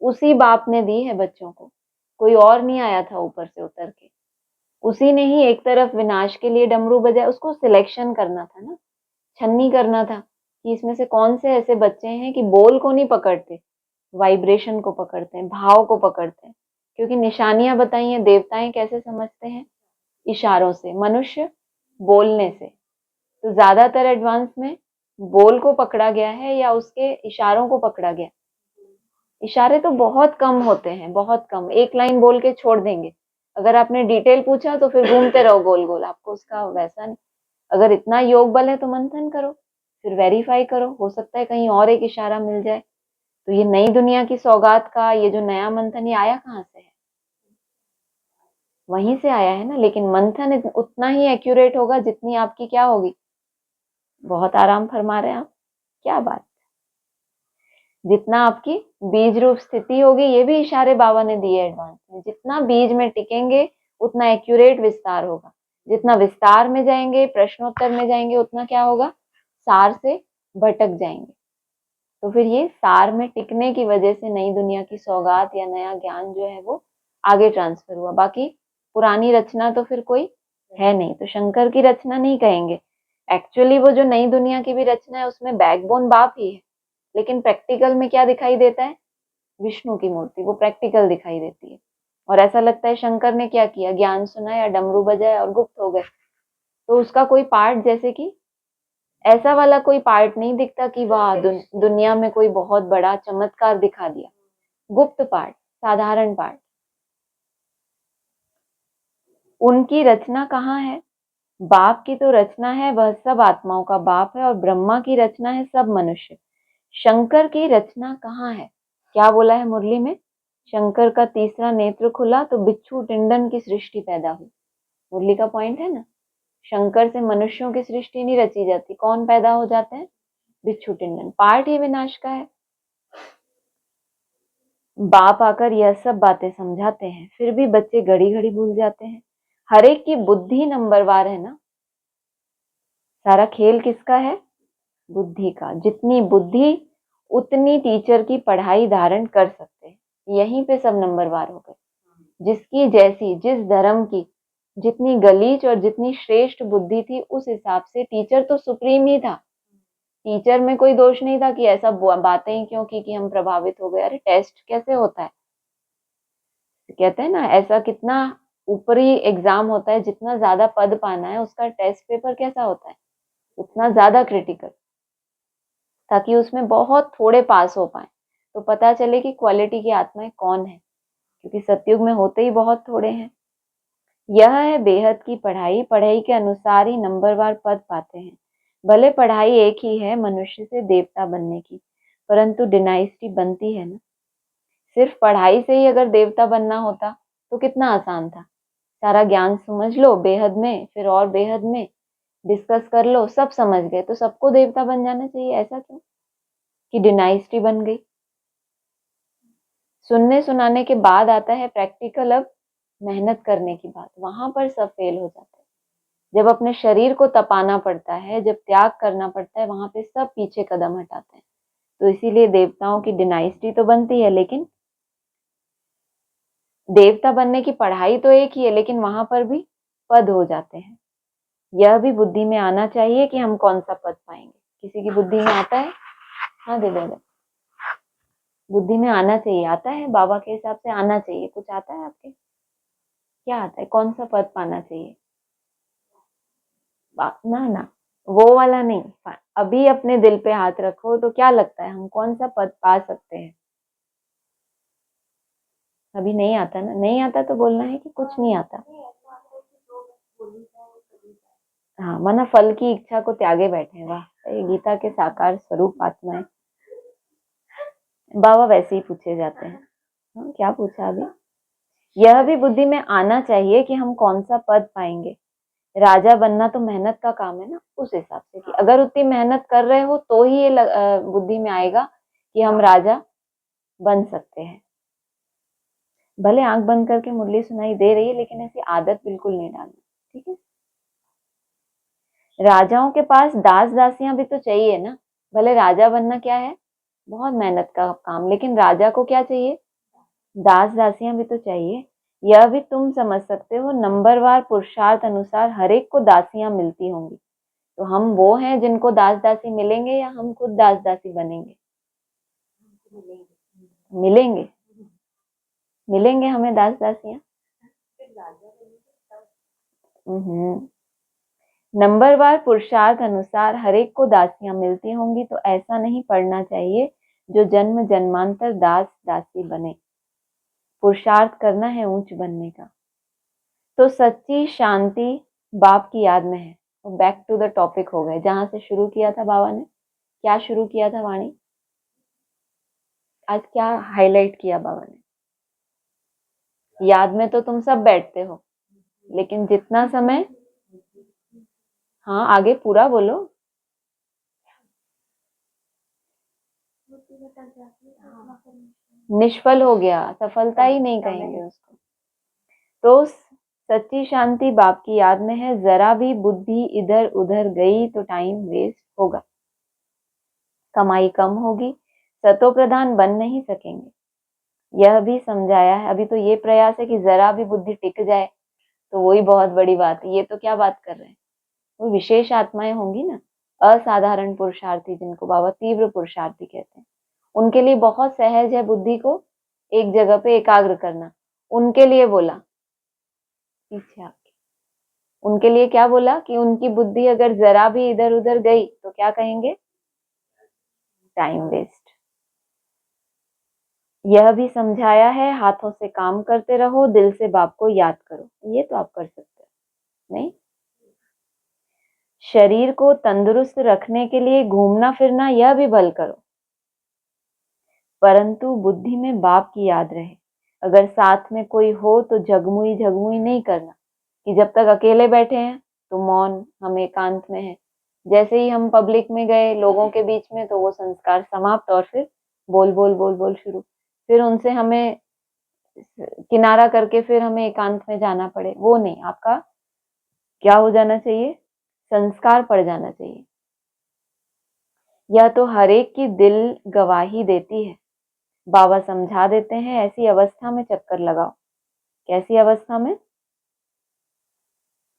उसी बाप ने दी है बच्चों को, कोई और नहीं आया था ऊपर से उतर के। उसी ने ही एक तरफ विनाश के लिए डमरू बजाए, उसको सिलेक्शन करना था ना, छन्नी करना था कि इसमें से कौन से ऐसे बच्चे हैं कि बोल को नहीं पकड़ते, वाइब्रेशन को पकड़ते हैं, भाव को पकड़ते हैं। क्योंकि निशानियां बताई हैं, देवताएं कैसे समझते हैं? इशारों से, मनुष्य बोलने से। तो ज्यादातर एडवांस में बोल को पकड़ा गया है या उसके इशारों को पकड़ा गया? इशारे तो बहुत कम होते हैं, बहुत कम। एक लाइन बोल के छोड़ देंगे। अगर आपने डिटेल पूछा तो फिर घूमते रहो गोल गोल, आपको उसका वैसा नहीं। अगर इतना योग बल है तो मंथन करो, फिर वेरीफाई करो, हो सकता है कहीं और एक इशारा मिल जाए। तो ये नई दुनिया की सौगात का ये जो नया मंथन, ये आया कहाँ से है? वहीं से आया है ना। लेकिन मंथन उतना ही एक्यूरेट होगा जितनी आपकी क्या होगी? बहुत आराम फरमा रहे हैं आप, क्या बात। जितना आपकी बीज रूप स्थिति होगी, ये भी इशारे बाबा ने दिए एडवांस में, जितना बीज में टिकेंगे उतना एक्यूरेट विस्तार होगा। जितना विस्तार में जाएंगे, प्रश्नोत्तर में जाएंगे, उतना क्या होगा? सार से भटक जाएंगे। तो फिर ये सार में टिकने की वजह से नई दुनिया की सौगात या नया ज्ञान जो है वो आगे ट्रांसफर हुआ। बाकी पुरानी रचना तो फिर कोई है नहीं, तो शंकर की रचना नहीं कहेंगे। एक्चुअली वो जो नई दुनिया की भी रचना है उसमें बैकबोन बाप ही है, लेकिन प्रैक्टिकल में क्या दिखाई देता है? विष्णु की मूर्ति, वो प्रैक्टिकल दिखाई देती है। और ऐसा लगता है शंकर ने क्या किया? ज्ञान सुना या डमरू बजाए और गुप्त हो गए। तो उसका कोई पार्ट, जैसे कि ऐसा वाला कोई पार्ट नहीं दिखता कि वाह दुनिया में कोई बहुत बड़ा चमत्कार दिखा दिया। गुप्त पार्ट, साधारण पार्ट। उनकी रचना कहाँ है? बाप की तो रचना है, वह सब आत्माओं का बाप है, और ब्रह्मा की रचना है सब मनुष्य। शंकर की रचना कहाँ है? क्या बोला है मुरली में? शंकर का तीसरा नेत्र खुला तो बिच्छू टिंडन की सृष्टि पैदा हुई। मुरली का पॉइंट है ना, शंकर से मनुष्यों की सृष्टि नहीं रची जाती, कौन पैदा हो जाते हैं? बिच्छू टिंडन। पार्ट ही विनाश का है। बाप आकर यह सब बातें समझाते हैं, फिर भी बच्चे घड़ी घड़ी भूल जाते हैं। हर एक की बुद्धि नंबरवार है ना। सारा खेल किसका है? बुद्धि का। जितनी बुद्धि उतनी टीचर की पढ़ाई धारण कर सकते हैं। यहीं पे सब नंबरवार हो गए। जिसकी जैसी, जिस धर्म की जितनी गलीच और जितनी श्रेष्ठ बुद्धि थी, उस हिसाब से टीचर तो सुप्रीम ही था। टीचर में कोई दोष नहीं था कि ऐसा बातें ही क्यों की कि हम प्रभावित हो गए। अरे टेस्ट कैसे होता है? कहते हैं ना, ऐसा कितना ऊपरी एग्जाम होता है, जितना ज्यादा पद पाना है उसका टेस्ट पेपर कैसा होता है? उतना ज्यादा क्रिटिकल, ताकि उसमें बहुत थोड़े पास हो पाए। तो पता चले कि क्वालिटी की आत्माएं कौन है, क्योंकि सतयुग में होते ही बहुत थोड़े हैं। यह है बेहद की पढ़ाई, पढ़ाई के अनुसार ही नंबरवार पद पाते हैं। भले पढ़ाई एक ही है मनुष्य से देवता बनने की, परंतु डिनाइस्टी बनती है ना। सिर्फ पढ़ाई से ही अगर देवता बनना होता तो कितना आसान था। सारा ज्ञान समझ लो बेहद में, फिर और बेहद में डिस्कस कर लो, सब समझ गए तो सबको देवता बन जाना चाहिए। ऐसा क्यों कि डिनाइस्टी बन गई। सुनने सुनाने के बाद आता है प्रैक्टिकल, अब मेहनत करने की बात, वहां पर सब फेल हो जाते हैं। जब अपने शरीर को तपाना पड़ता है, जब त्याग करना पड़ता है, वहां पे सब पीछे कदम हटाते हैं। तो इसीलिए देवताओं की डिनाइस्टी तो बनती है, लेकिन देवता बनने की पढ़ाई तो एक ही है, लेकिन वहां पर भी पद हो जाते हैं। यह भी बुद्धि में आना चाहिए कि हम कौन सा पद पाएंगे। किसी की बुद्धि में आता है? हाँ दे दे, बुद्धि में आना चाहिए, आता है बाबा के हिसाब से आना चाहिए। कुछ आता है आपके? क्या आता है? कौन सा पद पाना चाहिए? ना ना, वो वाला नहीं। अभी अपने दिल पे हाथ रखो तो क्या लगता है हम कौन सा पद पा सकते हैं? अभी नहीं आता ना, नहीं आता तो बोलना है कि कुछ नहीं आता। हाँ, माना फल की इच्छा को त्यागे बैठे हैं। वाह, ये गीता के साकार स्वरूप आत्मा है। बाबा वैसे ही पूछे जाते हैं। हाँ, क्या पूछा अभी? यह भी बुद्धि में आना चाहिए कि हम कौन सा पद पाएंगे। राजा बनना तो मेहनत का काम है ना, उस हिसाब से कि अगर उतनी मेहनत कर रहे हो तो ही ये बुद्धि में आएगा कि हम राजा बन सकते हैं। भले आंख बंद करके मुरली सुनाई दे रही है, लेकिन ऐसी आदत बिल्कुल नहीं डालना, ठीक है। राजाओं के पास दास दासियां भी तो चाहिए ना। भले राजा बनना क्या है, बहुत मेहनत का काम, लेकिन राजा को क्या चाहिए? दास दासियां भी तो चाहिए। यह भी तुम समझ सकते हो, नंबरवार पुरुषार्थ अनुसार हर एक को दासियां मिलती होंगी। तो हम वो हैं जिनको दास दासी मिलेंगे, या हम खुद दास दासी बनेंगे? मिलेंगे, मिलेंगे हमें दास दासियां। नंबरवार पुरुषार्थ अनुसार हर एक को दासियां मिलती होंगी, तो ऐसा नहीं पढ़ना चाहिए जो जन्म जन्मांतर दास दासी बने। पुरुषार्थ करना है ऊंच बनने का। तो सच्ची शांति बाप की याद में है। तो बैक टू द टॉपिक हो गए, जहां से शुरू किया था बाबा ने। क्या शुरू किया था वाणी? आज क्या हाईलाइट किया बाबा ने? याद में तो तुम सब बैठते हो, लेकिन जितना समय, हाँ आगे पूरा बोलो। निष्फल हो गया, सफलता ही नहीं कहेंगे उसको। तो सच्ची शांति बाप की याद में है। जरा भी बुद्धि इधर उधर गई तो टाइम वेस्ट होगा, कमाई कम होगी, सतो प्रधान बन नहीं सकेंगे। यह भी समझाया है। अभी तो ये प्रयास है कि जरा भी बुद्धि टिक जाए तो वही बहुत बड़ी बात है। ये तो क्या बात कर रहे हैं, वो विशेष आत्माएं होंगी ना, असाधारण पुरुषार्थी, जिनको बाबा तीव्र पुरुषार्थी कहते हैं। उनके लिए बहुत सहज है बुद्धि को एक जगह पे एकाग्र करना। उनके लिए बोला, पीछे आपके, उनके लिए क्या बोला कि उनकी बुद्धि अगर जरा भी इधर उधर गई तो क्या कहेंगे? Time waste. यह भी समझाया है, हाथों से काम करते रहो, दिल से बाप को याद करो। ये तो आप कर सकते हो नहीं? शरीर को तंदुरुस्त रखने के लिए घूमना फिरना, यह भी भल करो, परंतु बुद्धि में बाप की याद रहे। अगर साथ में कोई हो तो झगमुई झगमुई नहीं करना कि जब तक अकेले बैठे हैं तो मौन, हम एकांत में हैं। जैसे ही हम पब्लिक में गए, लोगों के बीच में, तो वो संस्कार समाप्त, और फिर बोल बोल बोल बोल शुरू। फिर उनसे हमें किनारा करके फिर हमें एकांत में जाना पड़े, वो नहीं। आपका क्या हो जाना चाहिए? संस्कार पड़ जाना चाहिए। यह तो हर एक की दिल गवाही देती है। बाबा समझा देते हैं, ऐसी अवस्था में चक्कर लगाओ। कैसी अवस्था में?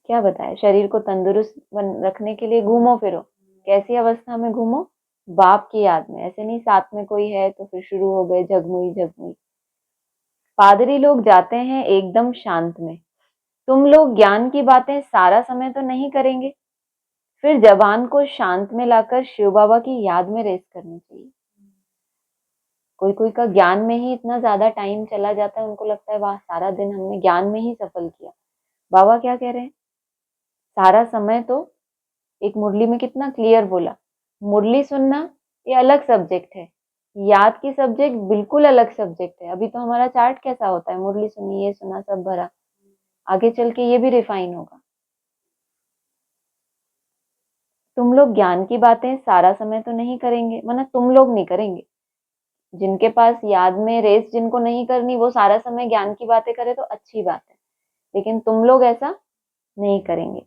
क्या बताया? शरीर को तंदुरुस्त रखने के लिए घूमो फिरो। कैसी अवस्था में घूमो? बाप की याद में। ऐसे नहीं साथ में कोई है तो फिर शुरू हो गए झगमुई झगमुई। पादरी लोग जाते हैं एकदम शांत में। तुम लोग ज्ञान की बातें सारा समय तो नहीं करेंगे, फिर जबान को शांत में लाकर शिव बाबा की याद में रेस करनी चाहिए। कोई कोई का ज्ञान में ही इतना ज्यादा टाइम चला जाता है, उनको लगता है वाह सारा दिन हमने ज्ञान में ही सफल किया। बाबा क्या कह रहे हैं, सारा समय तो एक मुरली में कितना क्लियर बोला, मुरली सुनना ये अलग सब्जेक्ट है, याद की सब्जेक्ट बिल्कुल अलग सब्जेक्ट है। अभी तो हमारा चार्ट कैसा होता है, मुरली सुनी, ये सुना, सब भरा, आगे चल के ये भी रिफाइन होगा। तुम लोग ज्ञान की बातें सारा समय तो नहीं करेंगे, माना तुम लोग नहीं करेंगे, जिनके पास याद में रेस जिनको नहीं करनी वो सारा समय ज्ञान की बातें करे तो अच्छी बात है, लेकिन तुम लोग ऐसा नहीं करेंगे।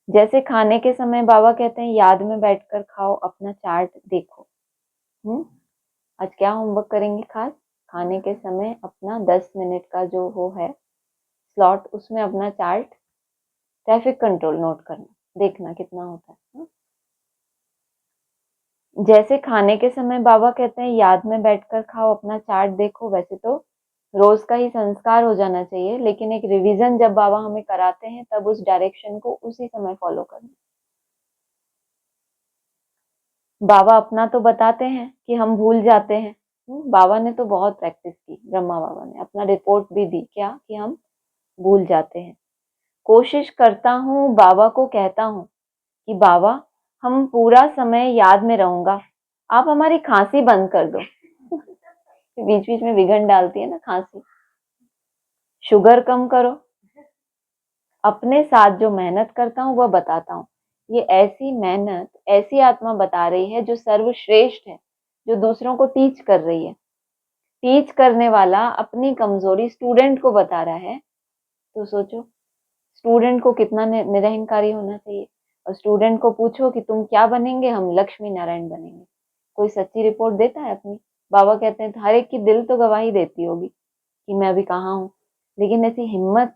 जैसे खाने के समय बाबा कहते हैं याद में बैठकर खाओ, अपना चार्ट देखो। आज क्या होमवर्क करेंगे खास, खाने के समय अपना 10 मिनट का जो हो है स्लॉट, उसमें अपना चार्ट, ट्रैफिक कंट्रोल नोट करना, देखना कितना होता है। जैसे खाने के समय बाबा कहते हैं याद में बैठकर खाओ, अपना चार्ट देखो, वैसे तो रोज का ही संस्कार हो जाना चाहिए, लेकिन एक रिवीजन जब बाबा हमें कराते हैं तब उस डायरेक्शन को उसी समय फॉलो करना। बाबा अपना तो बताते हैं कि हम भूल जाते हैं। बाबा ने तो बहुत प्रैक्टिस की, ब्रह्मा बाबा ने अपना रिपोर्ट भी दी क्या कि हम भूल जाते हैं। कोशिश करता हूँ, बाबा को कहता हूँ कि बाबा हम पूरा समय याद में रहूंगा, आप हमारी खांसी बंद कर दो। बीच बीच में विघन डालती है ना खांसी, शुगर कम करो, अपने साथ जो मेहनत करता हूँ वह बताता हूँ। ये ऐसी मेहनत, ऐसी आत्मा बता रही है जो सर्वश्रेष्ठ है, जो दूसरों को टीच कर रही है। टीच करने वाला अपनी कमजोरी स्टूडेंट को बता रहा है, तो सोचो स्टूडेंट को कितना निरहंकारी होना चाहिए। और स्टूडेंट को पूछो कि तुम क्या बनेंगे, हम लक्ष्मी नारायण बनेंगे, कोई सच्ची रिपोर्ट देता है अपनी? बाबा कहते हैं हर एक की दिल तो गवाही देती होगी कि मैं अभी कहाँ हूँ, लेकिन ऐसी हिम्मत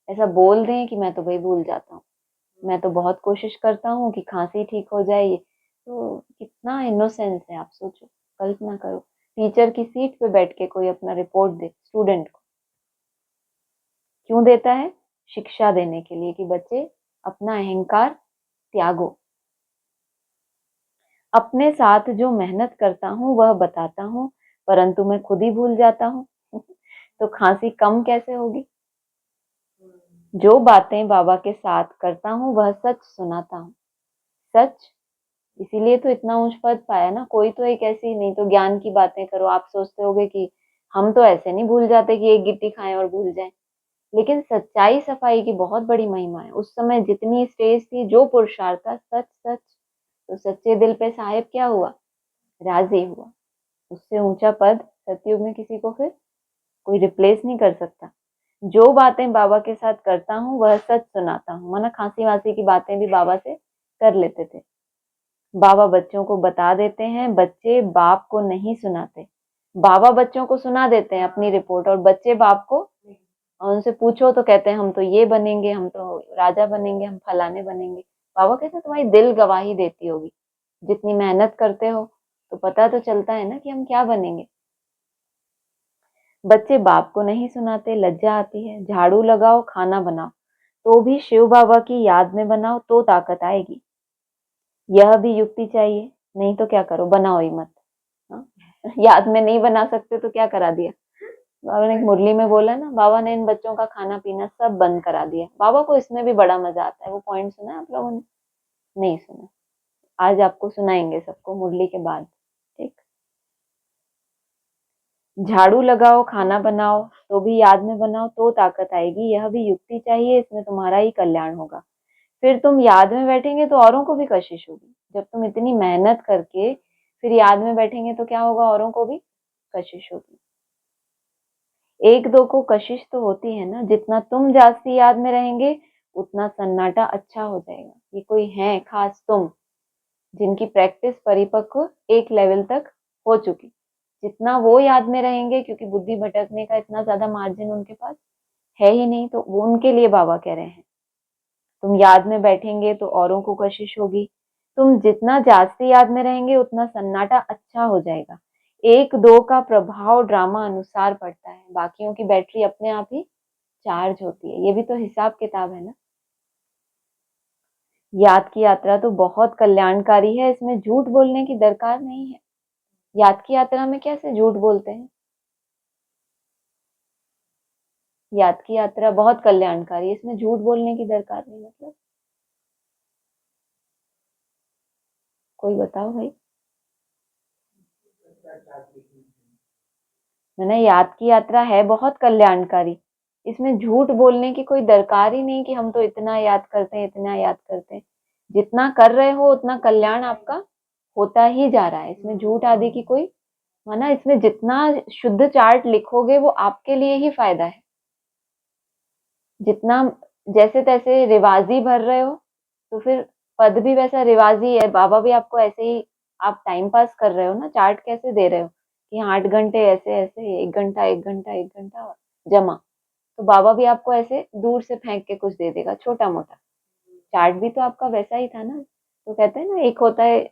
ऐसा बोल दें कि मैं तो भाई भूल जाता हूँ, मैं तो बहुत कोशिश करता हूँ कि खांसी ठीक हो जाए, ये तो कितना इनोसेंस है। आप सोचो, कल्पना करो, टीचर की सीट पे बैठ के कोई अपना रिपोर्ट दे स्टूडेंट को, क्यों देता है? शिक्षा देने के लिए कि बच्चे अपना अहंकार त्यागो। अपने साथ जो मेहनत करता हूँ वह बताता हूँ, परंतु मैं खुद ही भूल जाता हूँ। तो खांसी कम कैसे होगी? जो बातें बाबा के साथ करता हूँ वह सच सुनाता हूँ। सच, इसीलिए तो इतना ऊंच पद पाया ना। कोई तो एक ऐसी, नहीं तो ज्ञान की बातें करो, आप सोचते होगे कि हम तो ऐसे नहीं भूल जाते कि एक गिट्टी खाएं और भूल जाएं, लेकिन सच्चाई सफाई की बहुत बड़ी महिमा है। उस समय जितनी स्टेज थी, जो पुरुषार्थ था, सच सच, तो सच्चे दिल पे साहेब क्या हुआ? राजी हुआ। उससे ऊंचा पद सतयुग में किसी को फिर कोई रिप्लेस नहीं कर सकता। जो बातें बाबा के साथ करता हूँ वह सच सुनाता हूँ। माना खांसी वासी की बातें भी बाबा से कर लेते थे। बाबा बच्चों को बता देते हैं, बच्चे बाप को नहीं सुनाते। बाबा बच्चों को सुना देते हैं अपनी रिपोर्ट, और बच्चे बाप को, और उनसे पूछो तो कहते हैं हम तो ये बनेंगे, हम तो राजा बनेंगे, हम फलाने बनेंगे। बाबा कहते हैं तुम्हारी दिल गवाही देती होगी, जितनी मेहनत करते हो तो पता तो चलता है ना कि हम क्या बनेंगे। बच्चे बाप को नहीं सुनाते, लज्जा आती है। झाड़ू लगाओ, खाना बनाओ, तो भी शिव बाबा की याद में बनाओ तो ताकत आएगी। यह भी युक्ति चाहिए, नहीं तो क्या करो, बनाओ ही मत। याद में नहीं बना सकते तो क्या करा दिया? बाबा ने मुरली में बोला ना, बाबा ने इन बच्चों का खाना पीना सब बंद करा दिया। बाबा को इसमें भी बड़ा मजा आता है। वो पॉइंट सुना है आप लोगों ने? नहीं सुना? आज आपको सुनाएंगे सबको मुरली के बाद, ठीक? झाड़ू लगाओ, खाना बनाओ, तो भी याद में बनाओ तो ताकत आएगी। यह भी युक्ति चाहिए, इसमें तुम्हारा ही कल्याण होगा। फिर तुम याद में बैठेंगे तो औरों को भी कशिश होगी। जब तुम इतनी मेहनत करके फिर याद में बैठेंगे तो क्या होगा? औरों को भी कशिश होगी। एक दो को कशिश तो होती है ना, जितना तुम जास्ती याद में रहेंगे उतना सन्नाटा अच्छा हो जाएगा। ये कोई है खास तुम, जिनकी प्रैक्टिस परिपक्व एक लेवल तक हो चुकी, जितना वो याद में रहेंगे, क्योंकि बुद्धि भटकने का इतना ज्यादा मार्जिन उनके पास है ही नहीं, तो वो उनके लिए बाबा कह रहे हैं तुम याद में बैठेंगे तो औरों को कशिश होगी। तुम जितना जास्ती याद में रहेंगे उतना सन्नाटा अच्छा हो जाएगा। एक दो का प्रभाव ड्रामा अनुसार पड़ता है, बाकियों की बैटरी अपने आप ही चार्ज होती है। ये भी तो हिसाब किताब है ना। याद की यात्रा तो बहुत कल्याणकारी है, इसमें झूठ बोलने की दरकार नहीं है। याद की यात्रा में कैसे झूठ बोलते हैं? याद की यात्रा बहुत कल्याणकारी, इसमें झूठ बोलने की दरकार नहीं। मतलब कोई बताओ भाई। मैंने याद की यात्रा है बहुत कल्याणकारी, इसमें झूठ बोलने की कोई दरकार ही नहीं कि हम तो इतना याद करते हैं, इतना याद करते हैं। जितना कर रहे हो उतना कल्याण आपका होता ही जा रहा है। इसमें झूठ आदि की कोई माना, इसमें जितना शुद्ध चार्ट लिखोगे वो आपके लिए ही फायदा है। जितना जैसे तैसे रिवाजी भर रहे हो तो फिर पद भी वैसा रिवाजी है। बाबा भी आपको ऐसे ही, आप टाइम पास कर रहे हो ना, चार्ट कैसे दे रहे हो कि 8 घंटे ऐसे ऐसे, 1 घंटा 1 घंटा 1 घंटा जमा, तो बाबा भी आपको ऐसे दूर से फेंक के कुछ दे देगा छोटा मोटा। चार्ट भी तो आपका वैसा ही था ना। तो कहते हैं ना, एक होता है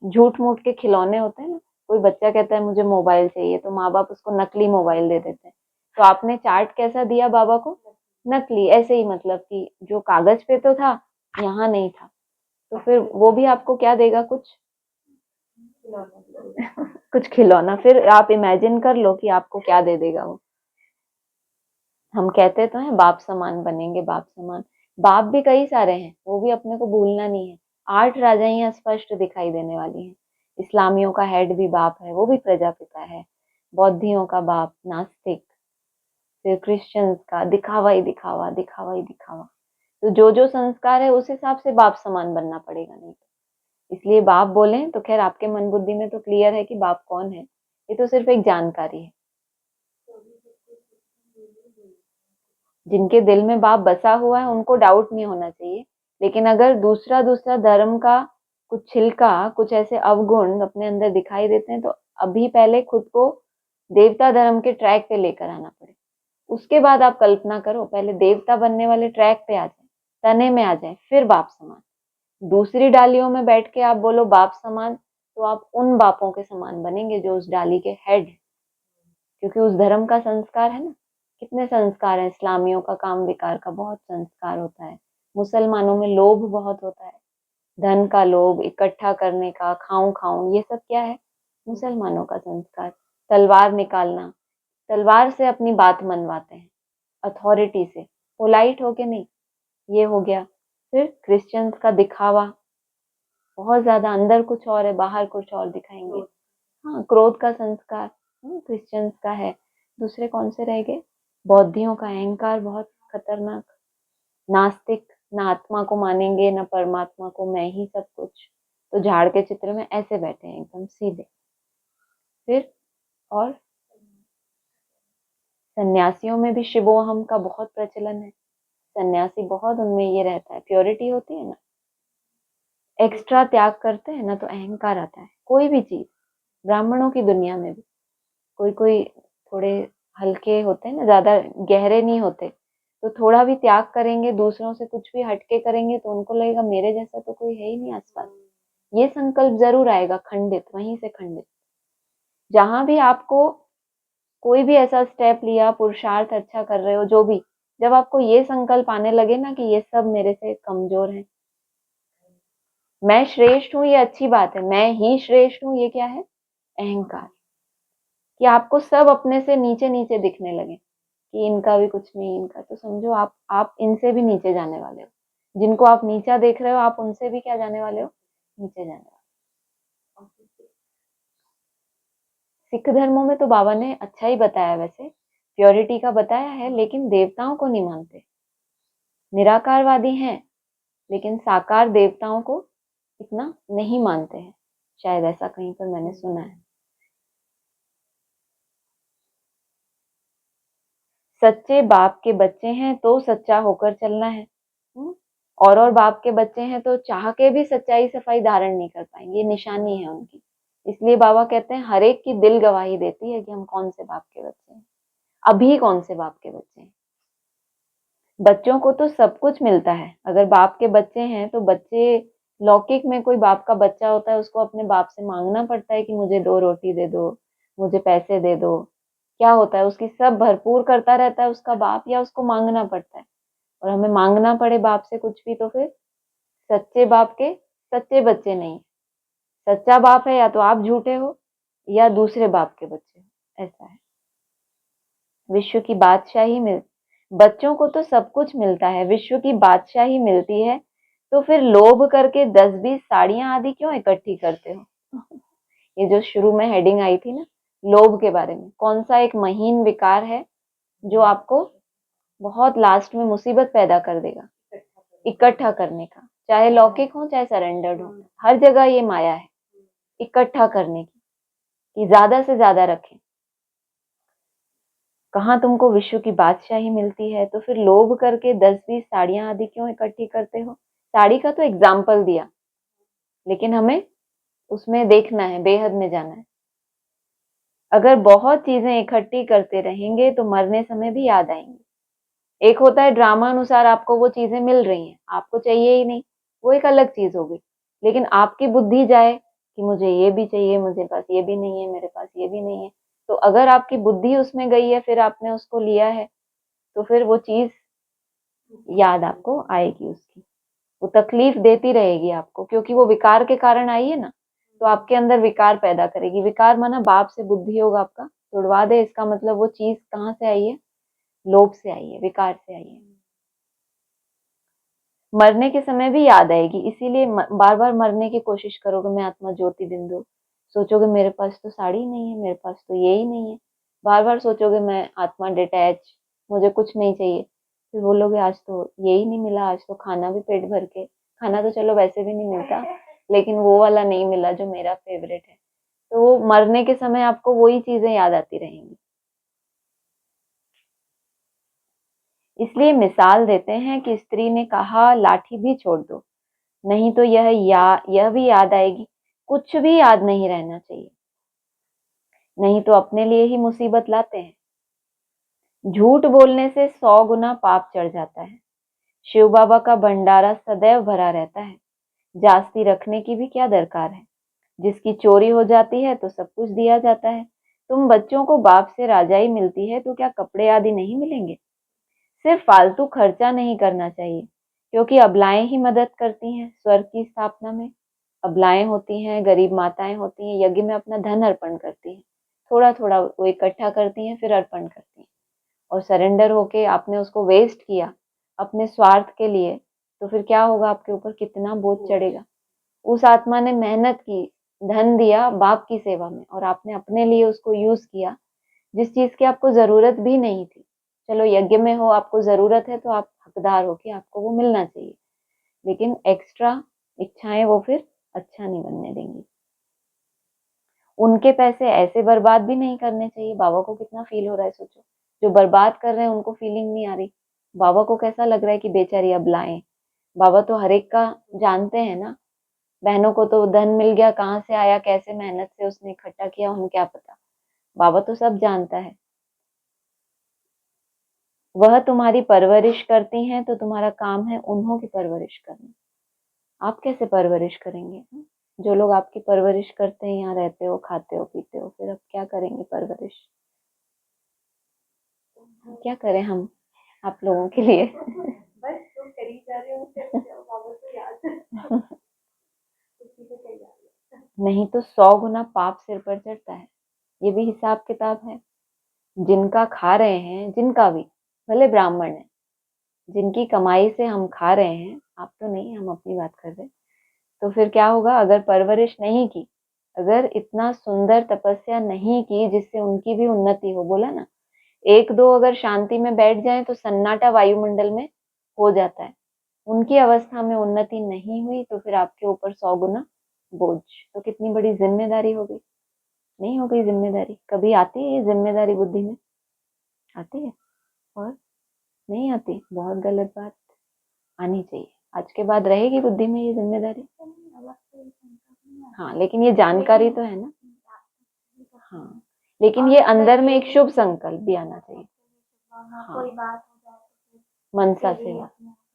झूठ मूठ के खिलौने होते हैं ना। कोई बच्चा कहता है मुझे मोबाइल चाहिए, तो माँ बाप उसको नकली मोबाइल दे देते हैं। तो आपने चार्ट कैसा दिया बाबा को? नकली। ऐसे ही मतलब कि जो कागज पे तो था, यहाँ नहीं था। तो फिर वो भी आपको क्या देगा? कुछ कुछ खिलौना। फिर आप इमेजिन कर लो कि आपको क्या दे देगा वो। हम कहते तो हैं बाप समान बनेंगे, बाप समान। बाप भी कई सारे हैं, वो भी अपने को भूलना नहीं है। 8 राजाइयां स्पष्ट दिखाई देने वाली हैं। इस्लामियों का हेड भी बाप है, वो भी प्रजापिता है। बौद्धियों का बाप नास्तिक। फिर क्रिश्चियंस का दिखावा ही दिखावा, दिखावा ही दिखावा। तो जो जो संस्कार है उस हिसाब से बाप समान बनना पड़ेगा। नहीं तो इसलिए बाप बोले तो खैर आपके मन बुद्धि में तो क्लियर है कि बाप कौन है। ये तो सिर्फ एक जानकारी है। जिनके दिल में बाप बसा हुआ है उनको डाउट नहीं होना चाहिए। लेकिन अगर दूसरा दूसरा धर्म का कुछ छिलका, कुछ ऐसे अवगुण अपने अंदर दिखाई देते हैं, तो अभी पहले खुद को देवता धर्म के ट्रैक पे लेकर आना पड़े। उसके बाद आप कल्पना करो, पहले देवता बनने वाले ट्रैक पे आ जाए, तने में आ जाए, फिर बाप समान। दूसरी डालियों में बैठ के आप बोलो बाप समान, तो आप उन बापों के समान बनेंगे जो उस डाली के हेड है। क्योंकि उस धर्म का संस्कार है ना। कितने संस्कार हैं? इस्लामियों का काम विकार का बहुत संस्कार होता है। मुसलमानों में लोभ बहुत होता है, धन का लोभ, इकट्ठा करने का, खाऊं खाऊं, ये सब क्या है? मुसलमानों का संस्कार। तलवार निकालना, तलवार से अपनी बात मनवाते हैं, अथॉरिटी से, पोलाइट होके नहीं। ये हो गया। फिर क्रिश्चियंस का दिखावा बहुत ज्यादा, अंदर कुछ और है, बाहर कुछ और दिखाएंगे। हाँ, क्रोध का संस्कार क्रिश्चियंस का है। दूसरे कौन से रह गए? बौद्धियों का अहंकार बहुत खतरनाक। नास्तिक, ना आत्मा को मानेंगे ना परमात्मा को, मैं ही सब कुछ। तो झाड़ के चित्र में ऐसे बैठे हैं एकदम सीधे। फिर और सन्यासियों में भी शिवोहम का बहुत प्रचलन है। सन्यासी बहुत उनमें ये रहता है, प्योरिटी होती है ना। एक्स्ट्रा त्याग करते हैं ना तो अहंकार आता है। कोई भी चीज, ब्राह्मणों की दुनिया में भी कोई कोई थोड़े हल्के होते हैं ना, ज्यादा गहरे नहीं होते। तो थोड़ा भी त्याग करेंगे, दूसरों से कुछ भी हटके करेंगे, तो उनको लगेगा मेरे जैसा तो कोई है ही नहीं आसपास। ये संकल्प जरूर आएगा, खंडित, वहीं से खंडित। जहां भी आपको कोई भी ऐसा स्टेप लिया, पुरुषार्थ अच्छा कर रहे हो, जो भी, जब आपको ये संकल्प आने लगे ना कि ये सब मेरे से कमजोर है, मैं श्रेष्ठ हूं, ये अच्छी बात है, मैं ही श्रेष्ठ हूं, ये क्या है? अहंकार। कि आपको सब अपने से नीचे नीचे दिखने लगे कि इनका भी कुछ नहीं, इनका तो समझो आप इनसे भी नीचे जाने वाले हो। जिनको आप नीचा देख रहे हो, आप उनसे भी क्या जाने वाले हो? नीचे जाने वाले। सिख धर्मों में तो बाबा ने अच्छा ही बताया, वैसे प्योरिटी का बताया है, लेकिन देवताओं को नहीं मानते। निराकारवादी हैं, लेकिन साकार देवताओं को इतना नहीं मानते हैं। शायद ऐसा कहीं पर मैंने सुना है। सच्चे बाप के बच्चे हैं तो सच्चा होकर चलना है। और बाप के बच्चे हैं तो चाह के भी सच्चाई सफाई धारण नहीं कर पाएंगे, ये निशानी है उनकी। इसलिए बाबा कहते हैं हर एक की दिल गवाही देती है कि हम कौन से बाप के बच्चे हैं, अभी कौन से बाप के बच्चे हैं। बच्चों को तो सब कुछ मिलता है। अगर बाप के बच्चे हैं तो बच्चे, लौकिक में कोई बाप का बच्चा होता है, उसको अपने बाप से मांगना पड़ता है कि मुझे 2 रोटी दे दो, मुझे पैसे दे दो। क्या होता है? उसकी सब भरपूर करता रहता है उसका बाप, या उसको मांगना पड़ता है? और हमें मांगना पड़े बाप से कुछ भी, तो फिर सच्चे बाप के सच्चे बच्चे नहीं। सच्चा बाप है या तो आप झूठे हो, या दूसरे बाप के बच्चे हो, ऐसा है। विश्व की बादशाही बच्चों को तो सब कुछ मिलता है, विश्व की बादशाही मिलती है, तो फिर लोभ करके 10-20 साड़ियां आदि क्यों इकट्ठी करते हो? ये जो शुरू में हेडिंग आई थी ना, लोभ के बारे में, कौन सा एक महीन विकार है जो आपको बहुत लास्ट में मुसीबत पैदा कर देगा? इकट्ठा करने का, चाहे लौकिक हो चाहे सरेंडर्ड हो, हर जगह ये माया है इकट्ठा करने की, कि ज्यादा से ज्यादा रखें। कहाँ तुमको विश्व की बादशाही मिलती है, तो फिर लोभ करके 10-20 साड़ियां आदि क्यों इकट्ठी करते हो? साड़ी का तो एग्जाम्पल दिया, लेकिन हमें उसमें देखना है, बेहद में जाना है। अगर बहुत चीजें इकट्ठी करते रहेंगे तो मरने समय भी याद आएंगी। एक होता है ड्रामा अनुसार आपको वो चीजें मिल रही हैं, आपको चाहिए ही नहीं, वो एक अलग चीज होगी। लेकिन आपकी बुद्धि जाए कि मुझे ये भी चाहिए, मुझे पास ये भी नहीं है, मेरे पास ये भी नहीं है, तो अगर आपकी बुद्धि उसमें गई है, फिर आपने उसको लिया है, तो फिर वो चीज याद आपको आएगी उसकी, वो तकलीफ देती रहेगी आपको, क्योंकि वो विकार के कारण आई है ना, तो आपके अंदर विकार पैदा करेगी। विकार माना बाप से बुद्धि योग आपका तोड़वा दे, इसका मतलब वो चीज कहाँ से आई है? लोभ से आई है, विकार से आई है। मरने के समय भी याद आएगी, इसीलिए बार बार मरने की कोशिश करोगे, मैं आत्मा ज्योति बिंदु, सोचोगे मेरे पास तो साड़ी नहीं है, मेरे पास तो ये ही नहीं है, बार बार सोचोगे मैं आत्मा डिटैच, मुझे कुछ नहीं चाहिए, फिर बोलोगे आज तो ये ही नहीं मिला, आज तो खाना भी पेट भर के, खाना तो चलो वैसे भी नहीं मिलता, लेकिन वो वाला नहीं मिला जो मेरा फेवरेट है। तो वो मरने के समय आपको वही चीजें याद आती रहेंगी। इसलिए मिसाल देते हैं कि स्त्री ने कहा लाठी भी छोड़ दो, नहीं तो यह भी याद आएगी। कुछ भी याद नहीं रहना चाहिए, नहीं तो अपने लिए ही मुसीबत लाते हैं। झूठ बोलने से 100 गुना पाप चढ़ जाता है। शिव बाबा का भंडारा सदैव भरा रहता है, जास्ती रखने की भी क्या दरकार है। जिसकी चोरी हो जाती है तो सब कुछ दिया जाता है। तुम बच्चों को बाप से राजाई मिलती है तो क्या कपड़े आदि नहीं मिलेंगे? सिर्फ फालतू खर्चा नहीं करना चाहिए, क्योंकि अबलाएं ही मदद करती हैं स्वर्ग की स्थापना में। अबलाएं होती हैं, गरीब माताएं होती हैं, यज्ञ में अपना धन अर्पण करती हैं, थोड़ा थोड़ा वो इकट्ठा करती हैं, फिर अर्पण करती हैं। और सरेंडर होके आपने उसको वेस्ट किया अपने स्वार्थ के लिए, तो फिर क्या होगा? आपके ऊपर कितना बोझ चढ़ेगा। उस आत्मा ने मेहनत की, धन दिया बाप की सेवा में, और आपने अपने लिए उसको यूज किया, जिस चीज की आपको जरूरत भी नहीं थी। चलो यज्ञ में हो, आपको जरूरत है तो आप हकदार हो कि आपको वो मिलना चाहिए, लेकिन एक्स्ट्रा इच्छाएं वो फिर अच्छा नहीं बनने देंगी। उनके पैसे ऐसे बर्बाद भी नहीं करने चाहिए। बाबा को कितना फील हो रहा है सोचो, जो बर्बाद कर रहे हैं उनको फीलिंग नहीं आ रही, बाबा को कैसा लग रहा है कि बेचारी अबलाएं। बाबा तो हर एक का जानते हैं ना, बहनों को तो धन मिल गया, कहाँ से आया, कैसे मेहनत से उसने इकट्ठा किया, उन्हें क्या पता। बाबा तो सब जानता है। वह तुम्हारी परवरिश करती हैं तो तुम्हारा काम है उन्हों की परवरिश करना। आप कैसे परवरिश करेंगे? जो लोग आपकी परवरिश करते हैं, यहाँ रहते हो, खाते हो, पीते हो, फिर अब क्या करेंगे परवरिश? क्या करें हम आप लोगों के लिए? बस तुम करी जा रहे हो, बाबा को याद उसी को कही जा रही है। नहीं तो 100 गुना पाप सिर पर चढ़ता है। ये भी हिसाब किताब है। जिनका खा रहे हैं, जिनका भी, भले ब्राह्मण है, जिनकी कमाई से हम खा रहे हैं, आप तो नहीं, हम अपनी बात कर रहे हैं, तो फिर क्या होगा? अगर परवरिश नहीं की, अगर इतना सुंदर तपस्या नहीं की जिससे उनकी भी उन्नति हो, बोला ना, एक दो अगर शांति में बैठ जाए तो सन्नाटा वायुमंडल में हो जाता है। उनकी अवस्था में उन्नति नहीं हुई तो फिर आपके ऊपर 100 गुना बोझ। तो कितनी बड़ी जिम्मेदारी हो गई? नहीं हो गई जिम्मेदारी? कभी आती है ये जिम्मेदारी बुद्धि में? आती है? और नहीं आती, बहुत गलत बात। आनी चाहिए, आज के बाद रहेगी बुद्धि में ये जिम्मेदारी। हाँ, लेकिन ये जानकारी तो है ना। हाँ, लेकिन ये अंदर में एक शुभ संकल्प भी आना चाहिए। कोई बात हो जाए तो मनसा सेवा,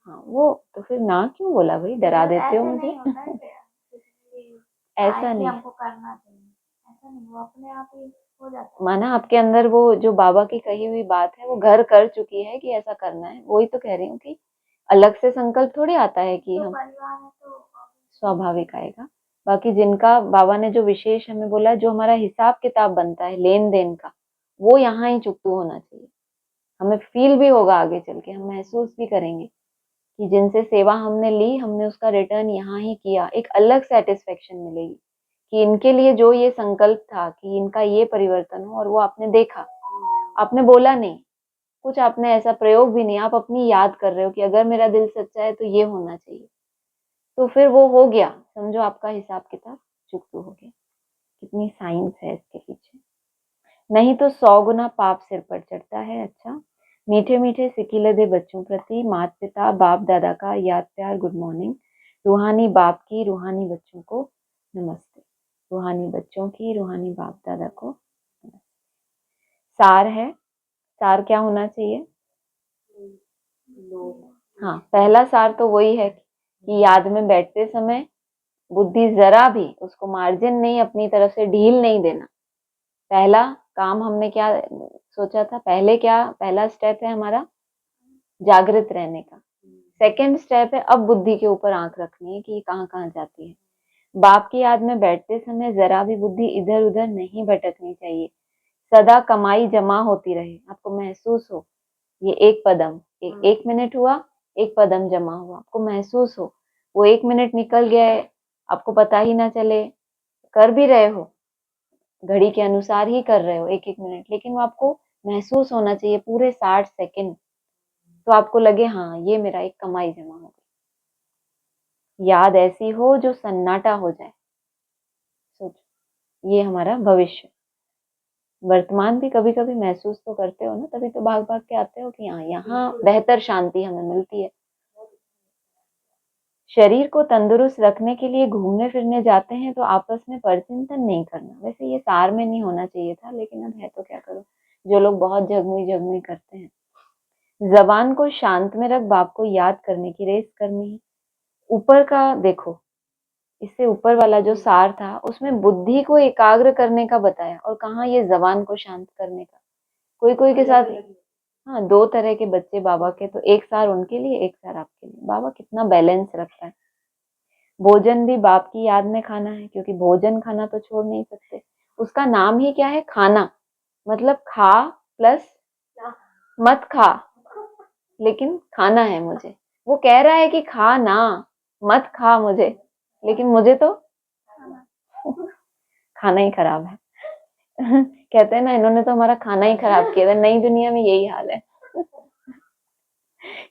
हाँ, वो तो फिर ना क्यों बोला भाई, डरा देते हो मुझे। ऐसा नहीं, हमको करना चाहिए, ऐसा नहीं, वो अपने आप ही हो जाता है। माना आपके अंदर वो जो बाबा की कही हुई बात है वो घर कर चुकी है कि ऐसा करना है, वही तो कह रही हूँ कि अलग से संकल्प थोड़ी आता है कि हम, परिवार है तो स्वाभाविक आएगा। बाकी जिनका बाबा ने जो विशेष हमें बोला, जो हमारा हिसाब किताब बनता है लेन देन का, वो यहाँ ही चुकतू होना चाहिए। हमें फील भी होगा आगे चल के, हम महसूस भी करेंगे कि जिनसे सेवा हमने ली, हमने उसका रिटर्न यहाँ ही किया। एक अलग सेटिस्फेक्शन मिलेगी कि इनके लिए जो ये संकल्प था कि इनका ये परिवर्तन हो, और वो आपने देखा, आपने बोला नहीं कुछ, आपने ऐसा प्रयोग भी नहीं, आप अपनी याद कर रहे हो कि अगर मेरा दिल सच्चा है तो ये होना चाहिए, तो फिर वो हो गया, समझो आपका हिसाब किताब चुकतू हो गया। कितनी साइंस है इसके पीछे। नहीं तो 100 गुना पाप सिर पर चढ़ता है। अच्छा, मीठे मीठे सिकिलदे बच्चों प्रति माता पिता बाप दादा का याद प्यार गुड मॉर्निंग। रूहानी बाप की रूहानी बच्चों को नमस्ते। रूहानी बच्चों की रूहानी बाप दादा को नमस्ते। सार है, सार क्या होना चाहिए? हाँ, पहला सार तो वही है कि याद में बैठते समय बुद्धि जरा भी उसको मार्जिन नहीं, अपनी तरफ से ढील नहीं देना। पहला काम हमने क्या सोचा था, पहला स्टेप है हमारा जागृत रहने का। सेकंड स्टेप है अब बुद्धि के ऊपर आंख रखनी है कि ये कहाँ कहाँ जाती है। बाप की याद में बैठते समय जरा भी बुद्धि इधर उधर नहीं भटकनी चाहिए, सदा कमाई जमा होती रहे। आपको महसूस हो ये एक पदम, एक मिनट हुआ, एक पदम जमा हुआ, आपको महसूस हो वो 1 मिनट निकल गया है, आपको पता ही ना चले। कर भी रहे हो, घड़ी के अनुसार ही कर रहे हो एक एक मिनट, लेकिन वो आपको महसूस होना चाहिए पूरे 60 सेकंड, तो आपको लगे हाँ ये मेरा एक कमाई जमा हो गई। याद ऐसी हो जो सन्नाटा हो जाए। सोचो, ये हमारा भविष्य। वर्तमान भी कभी कभी महसूस तो करते हो ना, तभी तो भाग भाग के आते हो कि हाँ यहाँ बेहतर शांति हमें मिलती है। शरीर को तंदुरुस्त रखने के लिए घूमने फिरने जाते हैं तो आपस में परचिंतन नहीं करना। वैसे ये सार में नहीं होना चाहिए था, लेकिन अब है तो क्या करो, जो लोग बहुत जगमुई करते हैं। जबान को शांत में रख बाप को याद करने की रेस करनी है। ऊपर का देखो, इससे ऊपर वाला जो सार था उसमें बुद्धि को एकाग्र करने का बताया, और कहाँ ये जबान को शांत करने का। कोई कोई के साथ, हाँ 2 तरह के बच्चे बाबा के, तो एक सार उनके लिए, एक सार आपके लिए। बाबा कितना बैलेंस रखता है। भोजन भी बाप की याद में खाना है, क्योंकि भोजन खाना तो छोड़ नहीं सकते। उसका नाम ही क्या है? खाना। मतलब खा प्लस मत खा, लेकिन खाना है मुझे। वो कह रहा है कि खा ना, मत खा मुझे, लेकिन मुझे तो खाना ही खराब है। कहते हैं ना, इन्होंने तो हमारा खाना ही खराब किया था। नई दुनिया में यही हाल है।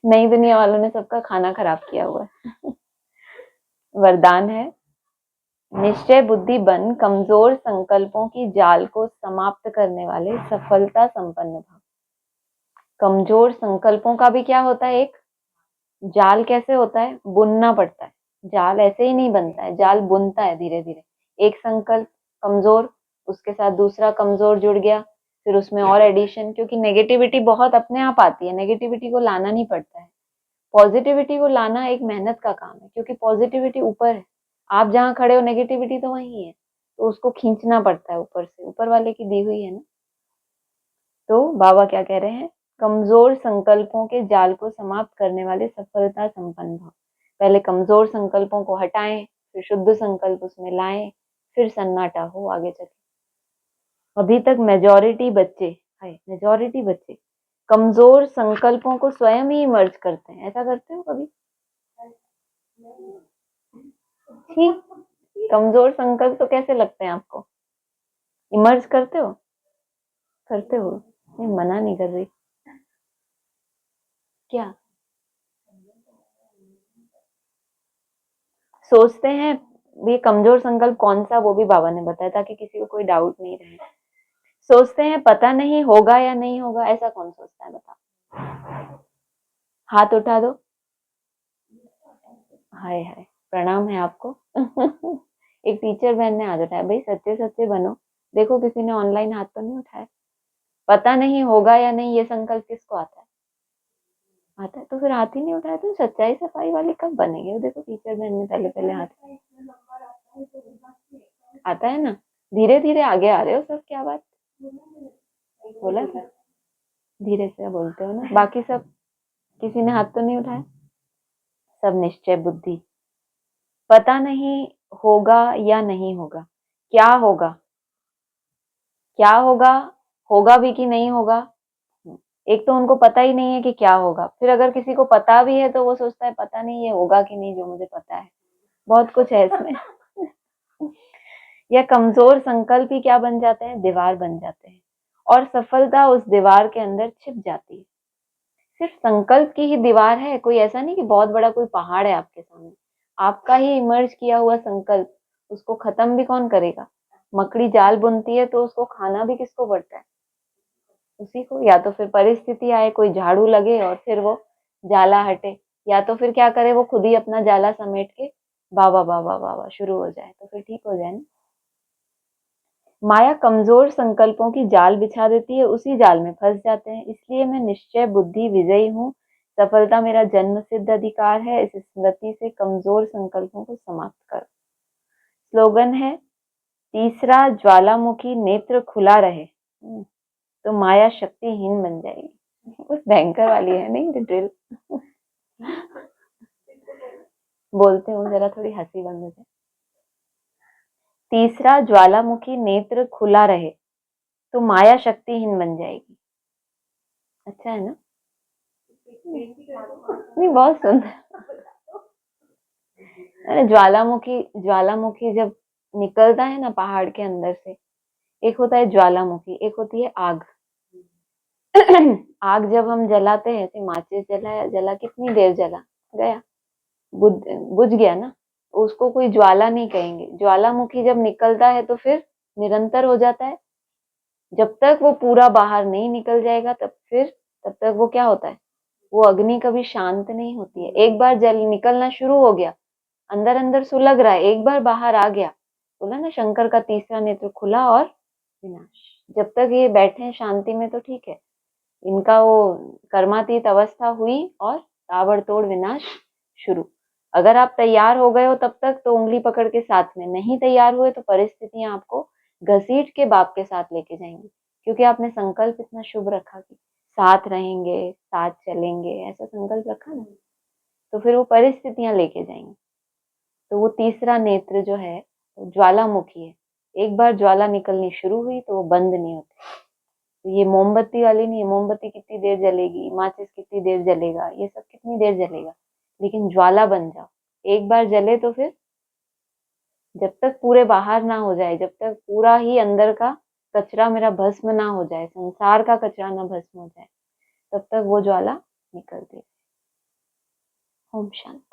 नई दुनिया वालों ने सबका खाना खराब किया हुआ है। वरदान है, निश्चय बुद्धि बन कमजोर संकल्पों की जाल को समाप्त करने वाले सफलता संपन्न भव। कमजोर संकल्पों का भी क्या होता है? एक जाल कैसे होता है? बुनना पड़ता है। जाल ऐसे ही नहीं बनता है, जाल बुनता है धीरे धीरे। एक संकल्प कमजोर, उसके साथ दूसरा कमजोर जुड़ गया, फिर उसमें और एडिशन, क्योंकि नेगेटिविटी बहुत अपने आप आती है, नेगेटिविटी को लाना नहीं पड़ता है। पॉजिटिविटी को लाना एक मेहनत का काम है, क्योंकि पॉजिटिविटी ऊपर है, आप जहाँ खड़े हो नेगेटिविटी तो वही है, तो उसको खींचना पड़ता है ऊपर से, ऊपर वाले की दी हुई है ना। तो बाबा क्या कह रहे हैं? कमजोर संकल्पों के जाल को समाप्त करने वाले सफलता संपन्न भव। पहले कमजोर संकल्पों को हटाएं, फिर शुद्ध संकल्प उसमें लाएं, फिर सन्नाटा हो आगे चले। अभी तक मेजॉरिटी बच्चे कमजोर संकल्पों को स्वयं ही मर्ज करते हैं। ऐसा करते हो कभी? ठीक, कमजोर संकल्प तो कैसे लगते हैं आपको? इमर्ज करते हो? नहीं, मना नहीं कर रही। क्या सोचते हैं? ये कमजोर संकल्प कौन सा, वो भी बाबा ने बताया, ताकि किसी को कोई डाउट नहीं रहे। सोचते हैं पता नहीं होगा या नहीं होगा, ऐसा कौन सोचता है बताओ? हाथ उठा दो। हाय हाय, प्रणाम है आपको। एक टीचर बहन ने हाथ उठाया। भाई सच्चे सच्चे बनो, देखो किसी ने ऑनलाइन हाथ तो नहीं उठाया। पता नहीं होगा या नहीं, ये संकल्प किसको आता है? आता है तो फिर हाथ ही नहीं उठाया, तो सच्चाई सफाई वाली कब बनेगी? वो देखो टीचर बहन ने पहले हाथ आता है ना। धीरे धीरे आगे आ रहे हो सब। क्या बात बोला था? धीरे से बोलते हो ना। बाकी सब किसी ने हाथ तो नहीं उठाया, सब निश्चय बुद्धि। पता नहीं होगा या नहीं होगा, क्या होगा, क्या होगा, होगा भी कि नहीं होगा। एक तो उनको पता ही नहीं है कि क्या होगा, फिर अगर किसी को पता भी है तो वो सोचता है पता नहीं ये होगा कि नहीं जो मुझे पता है। बहुत कुछ है इसमें। या कमजोर संकल्प ही क्या बन जाते हैं, दीवार बन जाते हैं, और सफलता उस दीवार के अंदर छिप जाती है। सिर्फ संकल्प की ही दीवार है, कोई ऐसा नहीं कि बहुत बड़ा कोई पहाड़ है आपके सामने। आपका ही इमर्ज किया हुआ संकल्प, उसको खत्म भी कौन करेगा। मकड़ी जाल बुनती है तो उसको खाना भी किसको पड़ता है, उसी को। या तो फिर परिस्थिति आए, कोई झाड़ू लगे और फिर वो जाला हटे, या तो फिर क्या करे, वो खुद ही अपना जाला समेट के बाबा बाबा बाबा शुरू हो जाए, तो फिर ठीक हो जाए ना। माया कमजोर संकल्पों की जाल बिछा देती है, उसी जाल में फंस जाते हैं। इसलिए मैं निश्चय बुद्धि विजयी हूँ, सफलता मेरा जन्म सिद्ध अधिकार है। इस स्मृति से कमजोर संकल्पों को समाप्त करो। स्लोगन है, तीसरा ज्वालामुखी नेत्र खुला रहे तो माया शक्तिहीन बन जाएगी। उस बैंकर वाली है नहीं ड्रिल। बोलते हूँ जरा, थोड़ी हंसी बन जाए। तीसरा ज्वालामुखी नेत्र खुला रहे तो माया शक्तिहीन बन जाएगी। अच्छा है ना, नहीं बहुत सुंदर। अरे ज्वालामुखी, ज्वालामुखी जब निकलता है ना पहाड़ के अंदर से, एक होता है ज्वालामुखी, एक होती है आग। आग जब हम जलाते हैं, ऐसे माचिस जलाया, जला कितनी देर जला, गया, बुझ गया ना, उसको कोई ज्वाला नहीं कहेंगे। ज्वालामुखी जब निकलता है तो फिर निरंतर हो जाता है। जब तक वो पूरा बाहर नहीं निकल जाएगा तब तक वो क्या होता है, वो अग्नि कभी शांत नहीं होती है। एक बार जल निकलना शुरू हो गया, अंदर अंदर सुलग रहा है, एक बार बाहर आ गया, बोला ना शंकर का तीसरा नेत्र खुला और विनाश। जब तक ये बैठे हैं शांति में तो ठीक है, इनका वो कर्मातीत अवस्था हुई और ताबड़तोड़ विनाश शुरू। अगर आप तैयार हो गए हो तब तक तो उंगली पकड़ के साथ में, नहीं तैयार हुए तो परिस्थितियां आपको घसीट के बाप के साथ लेके जाएंगी, क्योंकि आपने संकल्प इतना शुभ रखा कि साथ रहेंगे, साथ चलेंगे, ऐसा संकल्प रखा ना, तो फिर वो परिस्थितियां लेके जाएंगी। तो वो तीसरा नेत्र जो है वो ज्वालामुखी है। एक बार ज्वाला निकलनी शुरू हुई तो वो बंद नहीं होती। तो ये मोमबत्ती वाली नहीं है, मोमबत्ती कितनी देर जलेगी, माचिस कितनी देर जलेगा, ये सब कितनी देर जलेगा, लेकिन ज्वाला बन जाओ। एक बार जले तो फिर जब तक पूरे बाहर ना हो जाए, जब तक पूरा ही अंदर का कचरा मेरा भस्म ना हो जाए, संसार का कचरा ना भस्म हो जाए, तब तक वो ज्वाला निकलती है। ओम शांति।